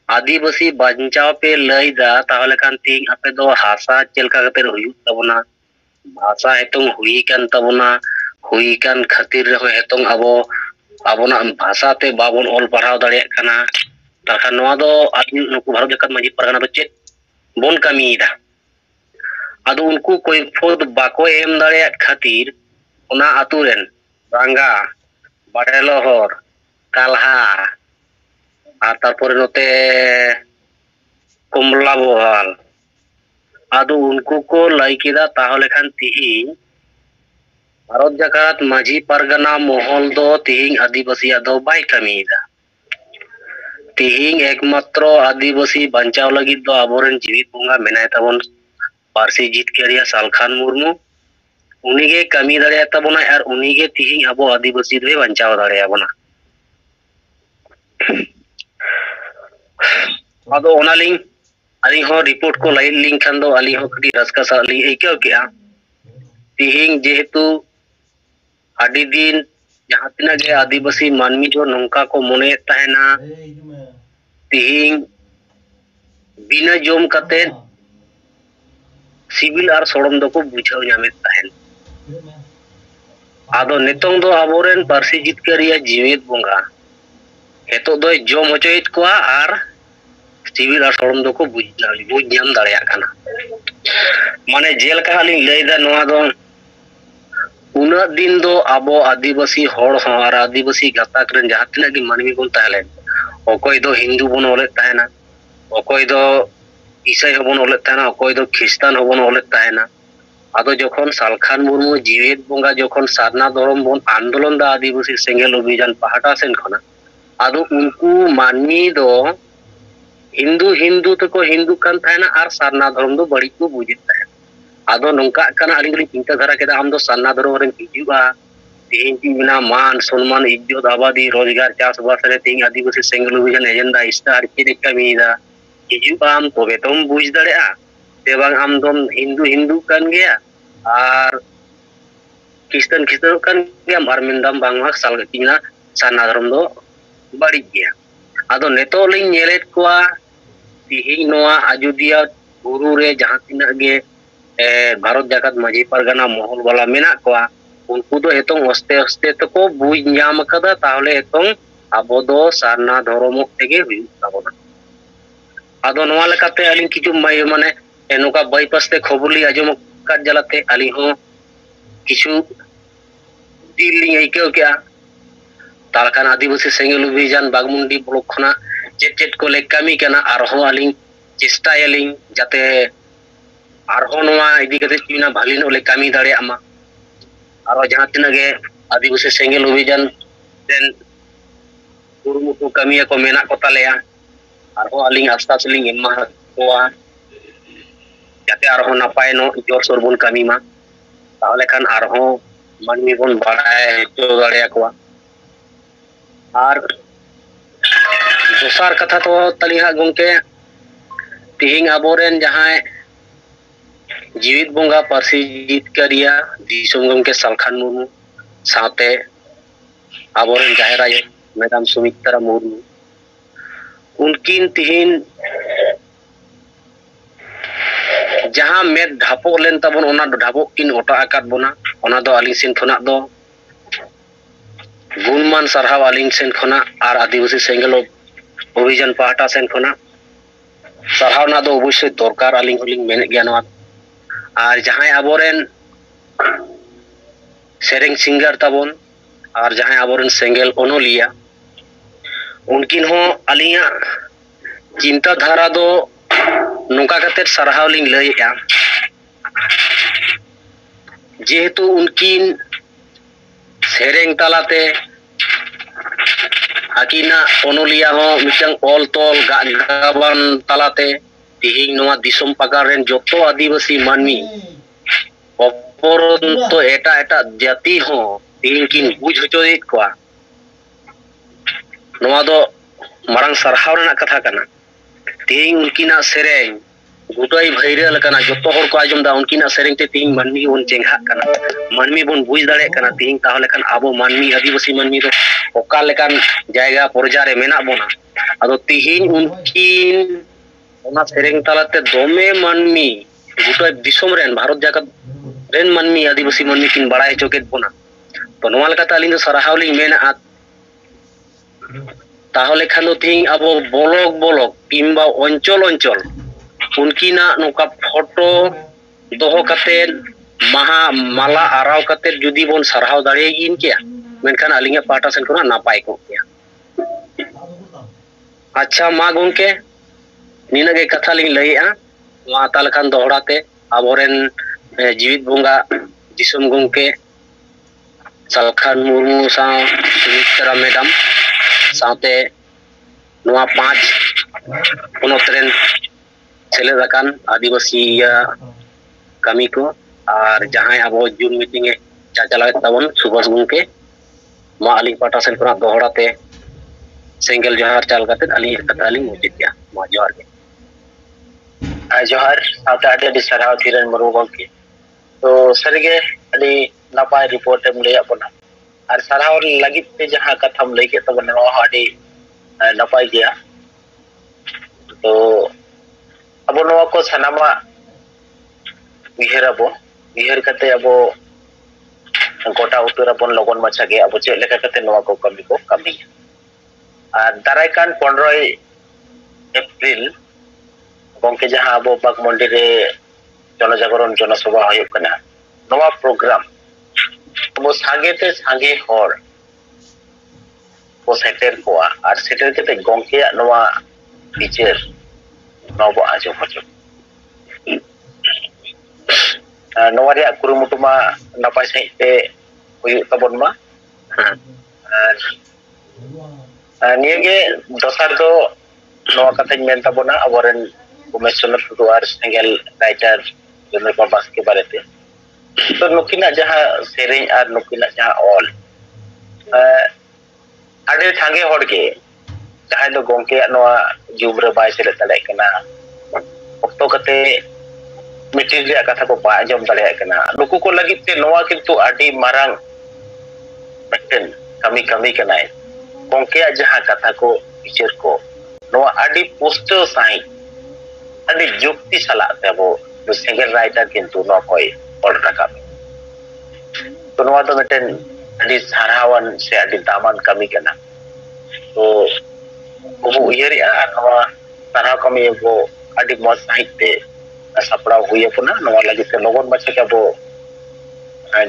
आदिवासी बांचाव पे लई दा ताहले खान तिहिंग आपे दो हासा चेलका कते हुई तबना भाषा हेतुंग हुई कान तबना हुई कान खातिर रहो हेतुंग अबो आबोना भाषा ते बाबन ऑल पढ़ाव दाड़िया कना ताखान नवा दो आदमी नुकु भारत जाकात माझी परगना दो चेक बोन कामीदा आदो उनको कोई फोद बाको एम दाड़िया खातिर ओना आतुरेन रंगा बाड़ेलोहर काल्हा आ तारपरे नोते कुमला बोहाल आदो उनको को लाई किदा ताहले खान तिहिंग भारत जाकात माझी परगना मोहल दो तिहिंग आदिवासी दो बाय कमीदा तिहिंग एकमात्र आदिवासी बांचाव लगी दो आबोरेन जीवित बोंगा मेनाय ताबोन पारसी जितकेरिया सालखान मुर्मू उनीगे कमी दाड़िया ताबोना और उनीगे तिहिंग आबो आदिवासी दो बांचाव दाड़िया बोना आदो ओनालिंग अली हो रिपोर्ट को लाइन लिंक खान दो अली हो कटी रस्का सा अली एकेव केआ तिहिंग जेहेतु आदि दिन जहाँ तिना गे आदिवासी मानमी जो नौका को मोने तहना तिहिंग बिना जोम कते सिविल और सोड़म दो को बुझाव नामेत तहन आदो नितोंग दो आबोरेन पारसी जितकेरिया जीवित बोंगा हेतो दो जोम होचोयत कोआ और सिविल और सोड़म दो को बुझ नाम दाड़िया काना माने जेल का हालिंग लैदा नोआ दो उना दिन दो आबो आदिवासी होड़ और आदिवासी गाताक रन जहाँ तिना की मानवी बोन ताहलेन ओकोय दो हिंदू बोन ओले ताहेना ओकोय दो ईसाई होबोन ओले ताहेना ओकोय दो ख्रिस्तान होबोन ओले ताहेना आदो जखन सालखान मुर्मू जीवित बोंगा जखन सारना धर्म बोन आंदोलन दा आदिवासी सेंगेल अभियान पहाटा सेन खना आदो उनको मानवी दो हिंदू हिंदू तको हिंदू कान ताहेना और सारना धर्म दो बड़ी को बुझित ताहेना आदो नौका कना अली चिंता धारा केदा आम दो सारना धर्म रेन हिजुआ तिहिंग बिना मान सम्मान इज्जत आबादी रोजगार चाषबास रे तिहिंग आदिवासी सेंगेल अभियान एजेंडा स्टार के कमीदा हिजुआ आम तबे तुम बुझ दाड़ेआ ते बांग आम दम हिंदू हिंदू कान गया और क्रिस्तान क्रिस्तान कान गया मार मिंदाम बांगमा साल किना सारना धर्म दो बड़ी गया आदो नेतो लिंग नेलेत कोआ तिहिंग नोआ अयोध्या बुरु रे जहाँ तिना गे भारत जाकात माझी परगना मोहल वाला मेना कोआ उनको दो हेतों अस्ते अस्ते तको बुझ नाम कदा ताहले हेतों आबो दो सारना धर्म तेगे हुई ताबोना आदो नोआ लेकाते अलिंग किछु माने एनोका बाईपास ते खबरली आजम का जलाते अली हो किछु दिल लिंग आइकेव क्या तालखान आदिवासी सेंगेल अभियान बागमुंडी ब्लॉक खना चेट चेट को ले कमी कना आरहो अलिंग चेष्टायलिंग जाते आरहो नोआ इदी कते चिना भालिन ओले कमी दाड़े आमा आरो जहाँ तिना गे आदिवासी सेंगेल अभियान देन कुरुमुटु कमिया को मेना को तालेया आरहो अलिंग आस्ता सलिंग एमा कोआ जाते आरहो नापाय नो जोर सोर बोन कमी मा ताहले खान आरहो मानमी बोन बाड़ाय जो दाड़े कोआ और दोसार कथा तो तलिहा गंके तिहिंग आबोरेन जहाँ जीवित बोंगा पारसी जितकेरिया दिसोम गंके सालखान मुर्मू साथे आबोरेन जाहेर आयो मैडम सुमित्रा मुर्मू उनकिन तिहिन जहाँ मेद ढापो लेन तबन ओना ढापो किन ओटा आकात बोना ओना दो अली सिन थोना दो गुण जूमान सारहाव आलिंग सेन खना और आदिवासी सेंगेल अभियान पाहटा सेन खना सारहाव ना दो अवश्य दरकार आलिंग होलिंग मेने गया नवा और जहां आबोरेन सेरेंग सिंगर ताबोन और जहां आबोरेन सेंगेल ओनोलिया उनकिन हो अलिया चिंता धारा दो नोका कते सारहाव लिंग लइया जेहेतु उनकिन सेरेंग तालाते आकिना ओनोलिया हो मिटंग ऑल तोल गाबान तालाते तिहिं नोआ दिसम पागार रेन जोतो आदिवासी मानमी अपरंतो एटा एटा जाति हो तिहिं किन बुझ होचोयेत कोआ नोआ दो मारंग सारहाव रेना कथा कना तिहिं उनकिना सेरेंग गुटाई भाइरल कना जोतो हर को आजम दा उनकिना सेरेंग ते तिहिं मानमी बोन चेंघा कना मानमी बोन बुझ दाड़े कना तिहिं ताहले खान आबो मानमी आदिवासी मानमी दो ओका लेकान जायगा पर्जा रे मेना बोना आदो तिहिं उनकिन ओना सेरेंग तालाते दोमे मानमी गुटाई दिसम रेन भारत जाकत रेन मानमी आदिवासी मानमी किन बड़ाय चोकेत बोना तो नोआ लेकाते आलिंग दो सारहाव लिंग मेना ताहले खान दो तिहिं आबो बोलक बोलक किंबा अंचल अंचल उनकिना नोका फोटो दोहो कते महा माला आराव कते जुदी बोन सारहाव दाड़े इन के मेनखान आलिंगा पाटा सेन कोना नापाय को गया अच्छा मा गोंके निना गे कथा लिंग लइया मा तालखान दोहराते आबोरेन जीवित बोंगा दिसम गोंके सालखान मुर्मू सा सुमित्रा मैडम साथे नोआ 5 पोनोतरेन सेलेदाकान आदिवासी कमी को और जहां अब जून मीटिंग चाचला तबन सुभाष गुंके मा अली पाटा सेन कोना दोहराते सेंगल जोहार चाल कते अली कथा अली मुजित गया मा जोहार के जोहार साथे आदि सरहाव थिरन मरु गंके तो सरगे अली नापाय रिपोर्ट एम ले अपना और सरहाव लगित ते जहां कथम लेके तबन नो आदि नापाय गया तो अबो नवा को सनामा विहेर कते अबो गोटा उतर अपन लगन माछा गे अबो चे लेका कते नवा को कमी और दारायकान 15 एप्रिल गंके जहां अबो बागमंडी रे जनजागरण जनसभा होय कना नवा प्रोग्राम अबो सांगे ते सांगे हर को सेटर कोआ और सेटर कते गंके नवा टीचर नवा आजो हजो नवारिया कुरुमुटुमा नापाय साइते हुयु तबन मा नियगे दसार दो नवा कथाñ मेन तबना अबोरेन उमेशचंद्र टुडू और सेंगेल राइटर चंद्रपाल बास्के बारेते तो नुकिना जहां सेरेñ और नुकिना जहां ऑल आडे थांगे हड़के जहां दो गोंके नवा जुमरे बाय सेले तले कना ऑक्टो कते मीटिंग रे कथा को बा आजम दाड़े कना नुकु को लगित ते नवा किंतु आडी मारांग मिटन कमी कमी कनाय गोंके जहां कथा को टीचर को नवा आडी पोस्टर साइ आडी जुक्ति सला तेबो सेंगेल राइटर किंतु नो कोई ऑल रखा तो नवा तो मिटन आडी सारावन से आडी दामान कमी कना तो वो उयरिया नवा सारा कमी वो आडी मौज साहित्य सापड़ा हुई पुना नवा लगी के लोगन बच्चे के बो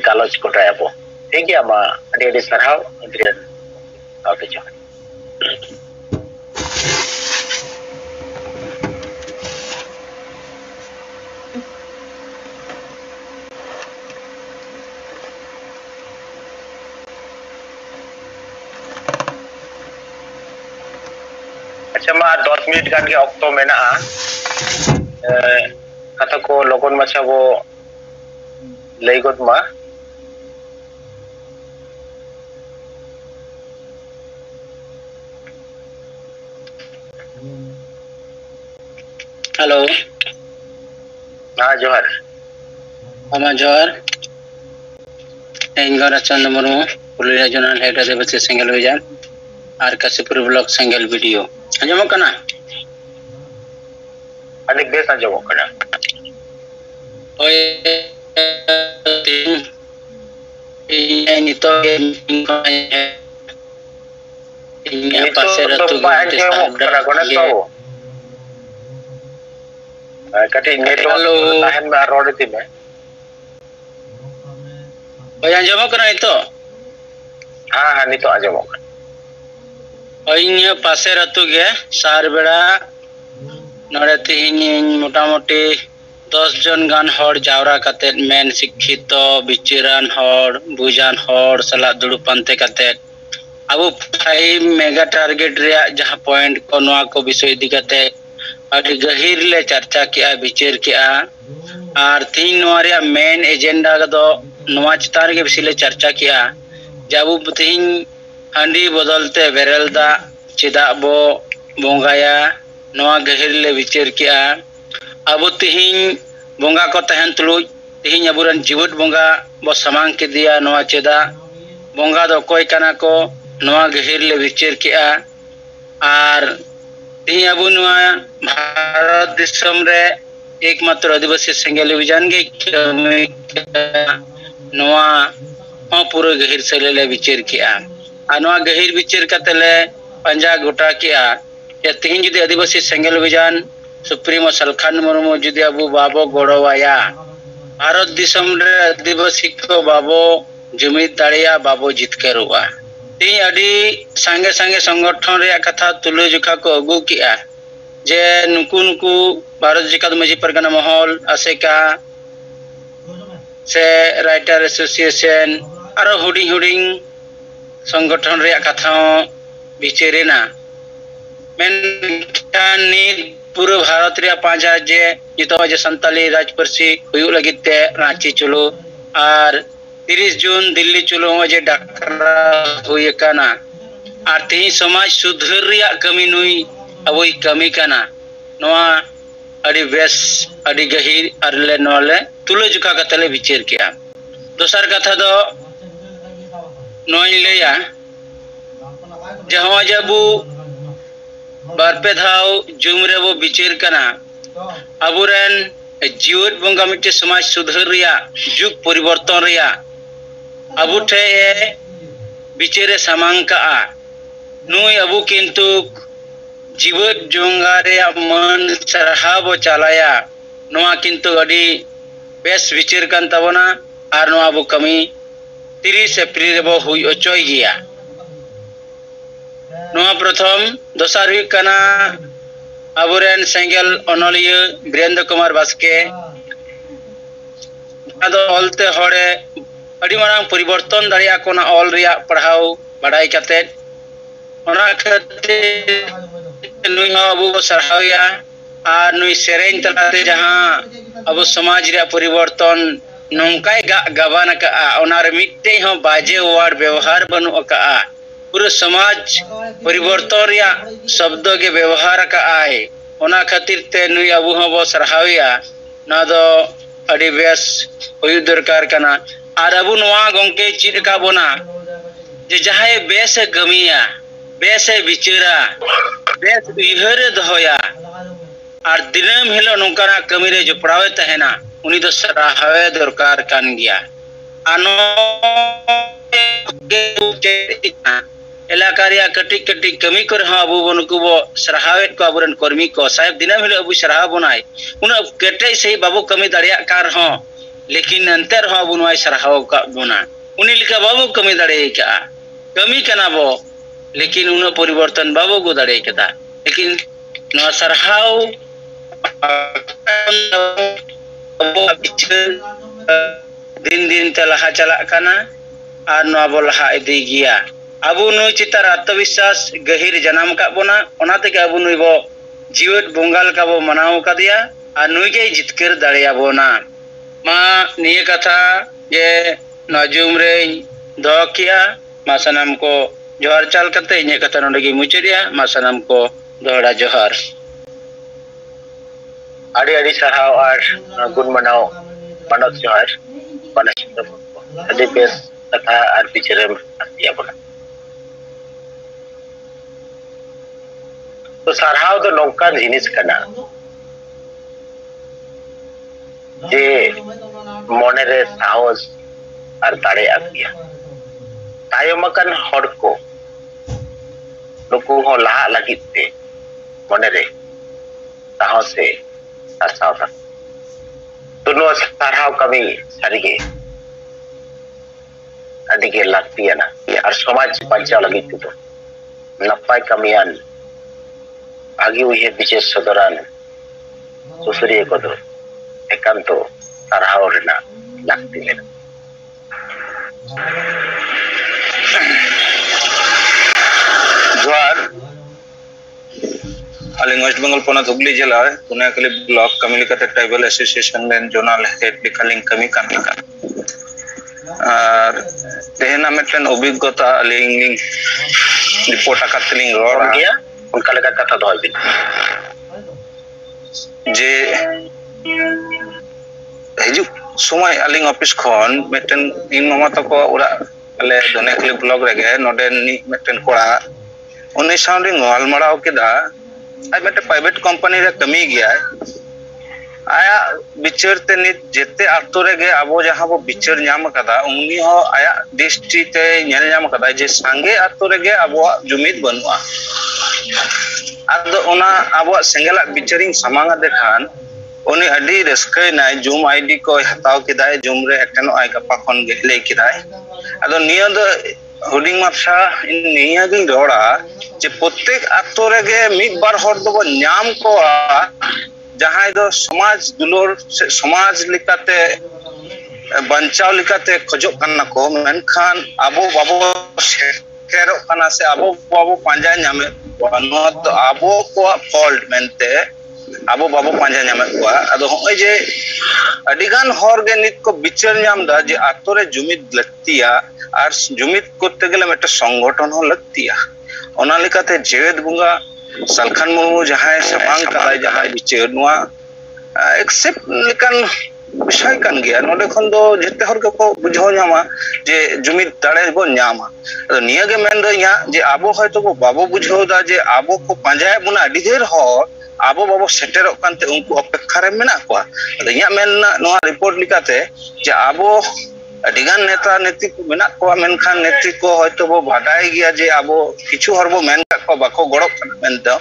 गालोच कोटाया बो ठीक है मा अडी अडी सरहाव अद्रियन आके जा अच्छा मा 10 मिनट गान के ऑक्टो मेना कथा को लोगन माछा वो लईगत मा हेलो हाँ जोहार अमा जोहार इंगरा चंद मुर्मू पुलिया जोनल हेड आदिवासी सेंगेल अभियान और काशीपुर ब्लॉक सेंगेल वीडियो अंजमो कना अनेक बेस अंजमो कना ओए नितो पासे रतु कटी नेटवर्क ताहन में रोड थी में ओय आंजमो कना तो हाँ नितो आंजमो ओय पासे रतु गे सार बेड़ा नोड़े तिहिन मोटा मोटी 10 जन गान हर जावरा कते मेन शिक्षित बिचिरान हर बुजान हर सला दुड़ु पांते कते अब 5 मेगा टारगेट रे जहां पॉइंट को नवा को विषय इदी कते अति गहिर ले चर्चा किया विचार किया और 3 नवा रे मेन एजेंडा दो नवा चितार के विषय ले चर्चा किया जब तिहिन हांडी बदलते बेरलदा चिदा बो बोंगाया नवा गहिर ले विचार किया अब तिहिन बोंगा को तहन तुलुज तिहिन अबुरन जीवट बोंगा बो समांग के दिया नवा चेदा बोंगा दो कोई कना को नवा गहिर ले विचार किया और तिहिन अबु नवा भारत दिसम रे एकमात्र आदिवासी सेंगेल अभियान गे नवा पूरा गहिर से ले विचार किया और नवा गहिर विचार कतले पंजा गोटा किया या तिहिन जुदी आदिवासी सेंगेल अभियान सुप्रीमो सलखान मुर्मू जुदी अबू बाबो गोड़वाया भारत दिसम रे आदिवासी को बाबो जुमिद दाड़िया बाबो जितकेरुआ ती अडी संगे संगे संगठन रे कथा तुले जुखा को अगु किया जे नुकु नुकु भारत जिकाद मजी परगना महल आसेका से राइटर एसोसिएशन आरो हुडिंग हुडिंग संगठन रे कथा विचारेना मेनखानी पूरे भारत रे पांचा जे जितो जे संताली राजपरसी हुयु लगिते रांची चलो और 30 जून दिल्ली चलो जे डाकरा हुई काना और ती समाज सुधार रिया कमी नुई अबोई कमी काना नोआ अडी बेस अडी गहिर अरले नोले तुले जुका कतले विचार किया दोसर कथा दो नोई लेया जहां जबू बारपे धाव जुम रे वो विचार कना अबुरन जीवत बंगा मिटे समाज सुधार रिया जुग परिवर्तन रिया अबु ठे विचारे समांग का नुई अबु किंतु जीवत जोंगा रे मन सरहाबो चलाया नोआ किंतु अडी बेस विचार कन तबना आर नोआ अबु कमी 30 अप्रैल रे बो हुई ओचोय गिया नोआ प्रथम दोसार हुई कना अबुरेन सेंगेल अनलिय वीरेंद्र कुमार बास्के आदो ऑलते हड़े अड़ी मारांग परिवर्तन दाड़िया कोना ऑल रिया पढ़ाओ बड़ाई कते ओना खते नुई हो अबु सरहाविया आ नुई सेरेन तलाते जहां अबु समाज रिया परिवर्तन नोंकाय गबान का ओना रे मिट्टे हो बाजे वार्ड व्यवहार बनु का पूरे समाज परिवर्तन रिया शब्द के व्यवहार का आए ओना खातिर ते नुई अबु हो बो सरहाविया ना दो अड़ी बेस हुई दरकार कना और अबु नवा गंके चिर का बोना जे जहां बेस गमिया बेस विचारा बेस उहरे दहोया और दिनम हिलो नोंकाना कमी रे जुपड़ावे तहेना उनी दो सराहवे दरकार कान गया आनो इलाका रिया कटी कटी कमी कर हाँ अबु बनुकु बो सराहवेट को अबुरन कर्मी को साहेब दिनम हिलो अबु सराह बनाय उन केटे से बाबू कमी दाड़िया कार हाँ लेकिन अंतर हाँ अबु नवाय सराहव का बुना उनी लिखा बाबू कमी दाड़े का कमी कना बो लेकिन उन परिवर्तन बाबू को दाड़े कदा लेकिन नवा सराहव दिन दिन ते लहा चला कना और नवा बो लहा इदी गिया अबु नुई चितार आत्मविश्वास गहिर जनाम का बोना ओनाते के अबु नुई बो जीवत बोंगाल का बो मनाव का दिया और नुई के जितकर दाड़िया बोना मा निये कथा ये नजुम रे दो किया मा सनम को जोहर चाल करते इने कथा नोडगी मुचरिया मा सनम को दोहरा जोहर आड़ी आड़ी सराव और गुण मनाओ मनोज जोहर पनस अडी बेस कथा और विचारे आतिया बोला तो सरहाव दो नौकान जिनिस कना जे मोने रे साहस और दाड़े आगिया तायमकन हड़ को नुकु हो लहा लगित ते मने रे साहसे सासावता तो नो सारहाव कमी सारिगे अदिगे लाक्तियाना और समाज पंचा लगित तो नपाय कमियान भागी हुई है विशेष सदरान सुसरिये को दो एकांतो सारहाव रेना लाक्ति लेना जोहार अलिंग वेस्ट बंगाल पोना हुगली जिला पुनाकली ब्लॉक कम्युनिकेटेड ट्राइबल एसोसिएशन रेन जोनल हेड लिखालिंग कमी कामी का तेहना मिटन अभिज्ञता अलिंग रिपोर्ट आकातलिंग रोड़ा गया उनका लगा कथा दो दिन जे हिजु समय अलिंग ऑफिस खन मिटन इन मामा तको उड़ा अले दोनेकली ब्लॉक रेगे नोडे नि मिटन कोड़ा उन्हीं साउंडिंग गालमाराव केदा आई मिटन प्राइवेट कंपनी रे कमी गया आया बिचार ते नित जेते आतो रेगे आबो जहां बो बिचार न्याम कदा उनी हो आया डिस्ट्रिक्ट ते नेल न्याम कदा जे सांगे आतो रेगे आबो जुमिद बनुआ आदो ओना आबो सेंगला बिचारिंग समांगा देखान उनी अडी रस्कय नाय जूम आईडी को हताव किदाय जूम रे एटेनो आय गपा खन गे ले किदाय आदो नियो दो हुडिंग मापसा निया गिन रोड़ा जे प्रत्येक आतो रेगे मिद बार हर दो न्याम को जहां दो समाज दुलोर से समाज लिकाते बंचाव लिकाते खजो कन्ना को मेनखान आबो बाबो शेरो कना से आबो बाबो पांजा न्यामे नो तो आबो को फॉल्ट मेनते आबो बाबो पांजा न्यामे को अदो होय जे अडिगान हर गे नित को बिचार न्याम दा जे आतो रे जुमिद लगतिया और जुमिद करते गेले मेटे संगठन हो लगतिया ओना लिकाते जेवेद बुंगा सलखान मुर्मू जहां सबांग कदाय जहां बिचार नुआ एक्सेप्ट लिकन विषय कान गया नोडे खन दो जेते हर को बुझो न्यामा जे जुमिद दाड़े बो न्यामा तो निया गे मेन दो या जे आबो हयतो बो बाबो बुझो दा जे आबो को पांजाय बुना अडी ढेर हो आबो बाबो सेटेरो कानते उनको अपेक्षा रे मेना को या मेन नोआ रिपोर्ट लिकाते जे आबो अडिगान नेता नेत्री को मेना को मेनखान नेत्री को हयतो बो बाडाय गया जे आबो किछु हरबो मेन को बाको गड़ो मेनते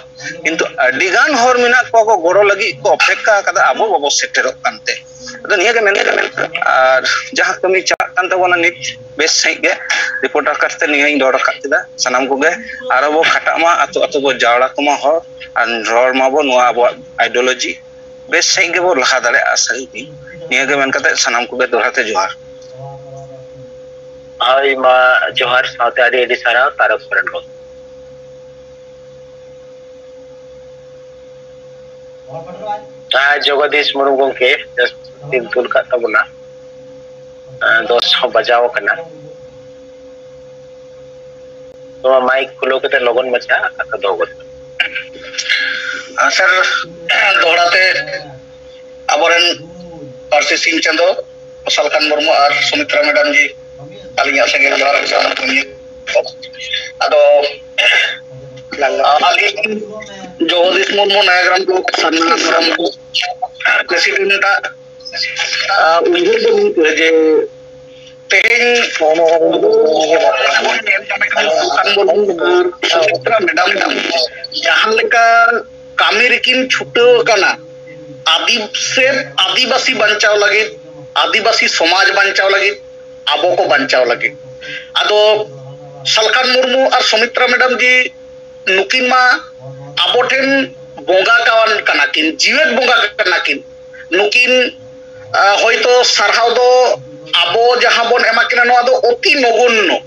किंतु अडिगान हर मेना को गड़ो लगी को अपेक्षा कदा आबो बाबो सेटेरो कानते तो निया के मेन और जहां कमी चा कान तबोना नित बेस सही गे रिपोर्टर करते निया इन दौड़ कातिदा सनाम को गे आरो बो खटामा अतो अतो बो जावड़ा कोमा हर और रोर माबो नुआ आबो आइडियोलॉजी बेस सही गे बो लहा दाड़े आसई निया के मेन कते सनाम को गे दोहराते जोहार हाय मा जोहार साथे आदि एडी सारा तारक फरन को जगदीश मुर्मू गंके दिन तुल का तबना 10 बजाव कना तो माइक खुलो के लगन मचा अक दोगत सर दोहराते अबरन पारसी सिंह चंदो सलखान मुर्मू और सुमित्रा मैडम जी अलिया संगे अदो जगदीश मुर्मू नायग्राम को सन्नाग्राम को प्रेसिडेंट उइहर दो जे तेहेन सुमित्रा मैडम जहां लेका कामी रेकिन छुटो कना आदिवासी बंचाव लगे आदिवासी समाज बंचाव लगे आबो को बंचाव लगे आदो सलखान मुर्मू और सुमित्रा मैडम जी नुकिन मा आबो ठेन बोंगा कावन कनाकिन जीवेत बोंगा कनाकिन नुकिन होयतो सरहाव दो आबो जहां बोन एमाकिना नो आदो अति नगण्य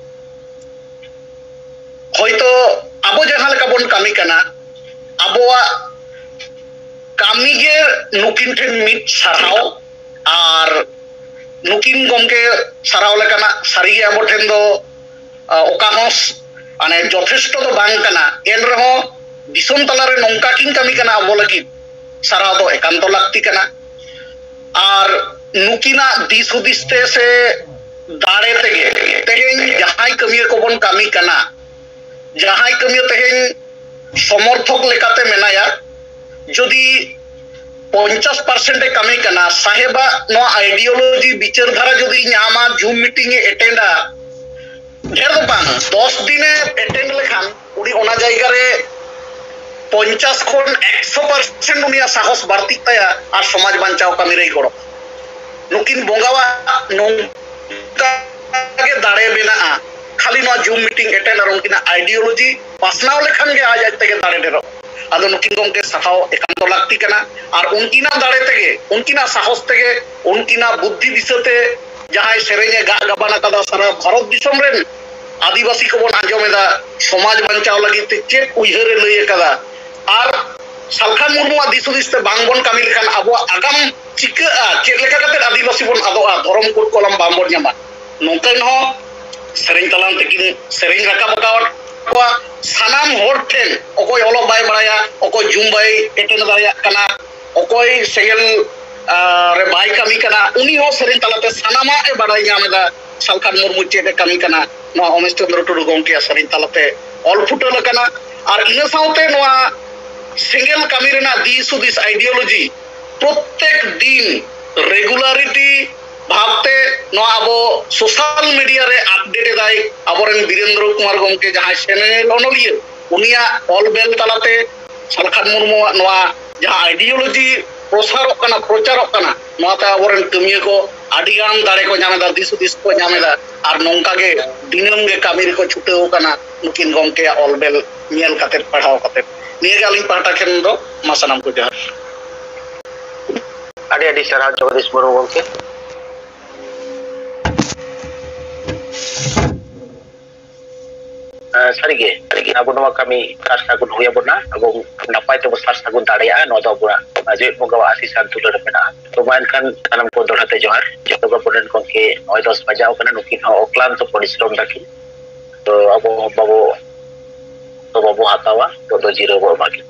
होयतो आबो जहां लेका बोन कामी कना आबोआ कामी गे नुकिन ठेन मिट सरहाव और नुकिन गमके साराव लेकाना सारी आबो ठेन दो ओका होस माने यथेष्ट तो बांग कना एन रहो दिसम तलारे नोंका किन कामी कना आबो लगी साराव दो एकांत लागती कना और नुकिना दिस हुदिसते से दाड़े तेगे तेहेन जहाई कमिया को बन कामी कना जहाई कमिया तेहेन समर्थक लेकाते मेनाया जदि 50% कमी कना साहेबा नो आइडियोलॉजी विचार धारा जदि नामा जूम मीटिंग एटेंडा ढेर दो बांग 10 दिन एटेंड लेखान उडी ओना जायगा रे 50 खन 100% उनिया साहस बाड़ती ताया और समाज बांचाव कमी रे गड़ो नुकिन बोंगावा नोंका के दाड़े बेना खाली नो जूम मीटिंग अटेंड और उनकी आइडियोलॉजी पासनाव लेखन के आज तक दाड़े डेरो आदो नुकिन गोंके सफाओ एकांत लाक्ति कना और उनकी दाड़े तेगे उनकी साहस तेगे उनकी बुद्धि दिशते जहां सेरेंगे गाबाना कदा सारा भारत दिसम रेन आदिवासी को बन आंजमेदा समाज बांचाव लगी ते चेक उयहरे लई कदा और सालखान मुर्मु दिसुदिस ते बांगबन कामी लेखान अबो आगाम चिका चेक लेखा कते आदिवासी बन आदोआ धर्म कोड कलम बांबन न्यामा नोंकन हो सेरेंग तलाम तेकिन सेरेंग राका बकावर को सानाम होर ठेन अकोय ओलो बाय बड़ाया अकोय जूम बाय एटेन दाया कना अकोय सेगल रे बाय कामी कना उनी हो सेरेंग तलाते सानामा ए बड़ाई न्यामेदा सालखान मुर्मु चेक कामी कना नो उमेश चंद्र टुडू गोंके सेरेंग तलाते ऑल फुटल कना और इन साउते नोआ सिंगल कामी रेना दिस आइडियोलॉजी प्रत्येक दिन रेगुलरिटी भावते नो आबो सोशल मीडिया रे अपडेट दाई आबोरेन वीरेंद्र कुमार गोंके जहां चैनल ओनलिए उनिया ऑल बेल तलाते सालखान मुर्मु नोआ जहां आइडियोलॉजी प्रचार कना नोआते आबोरेन कमिया को आडिगान दाड़े को ᱧᱟᱢᱮᱫᱟ दिस को ᱧᱟᱢᱮᱫᱟ और नोंका गे दिनम गे कामी रे को छुटेव कना नुकिन गोंके ऑल बेल ᱧᱮᱞ ᱠᱟᱛᱮ पढ़ाव कते निये गे आलिन पाटा खेन दो मासनाम को जहार आडी आडी सारा जगदीश मुर्मु गोंके सारिगे अब नवा कमी सार सागुन हुया बोना अब नपाय तो सार सागुन दाड़िया नो दो बुरा जे बोगा आशीष दुलर मेना तो मान खान सानम को दोड़ाते जोहार जतो को पडन को के 10 बजाव कना नुकिन ओक्लान तो परिश्रम दाखी तो अब बाबू हातावा तो जीरो बाकी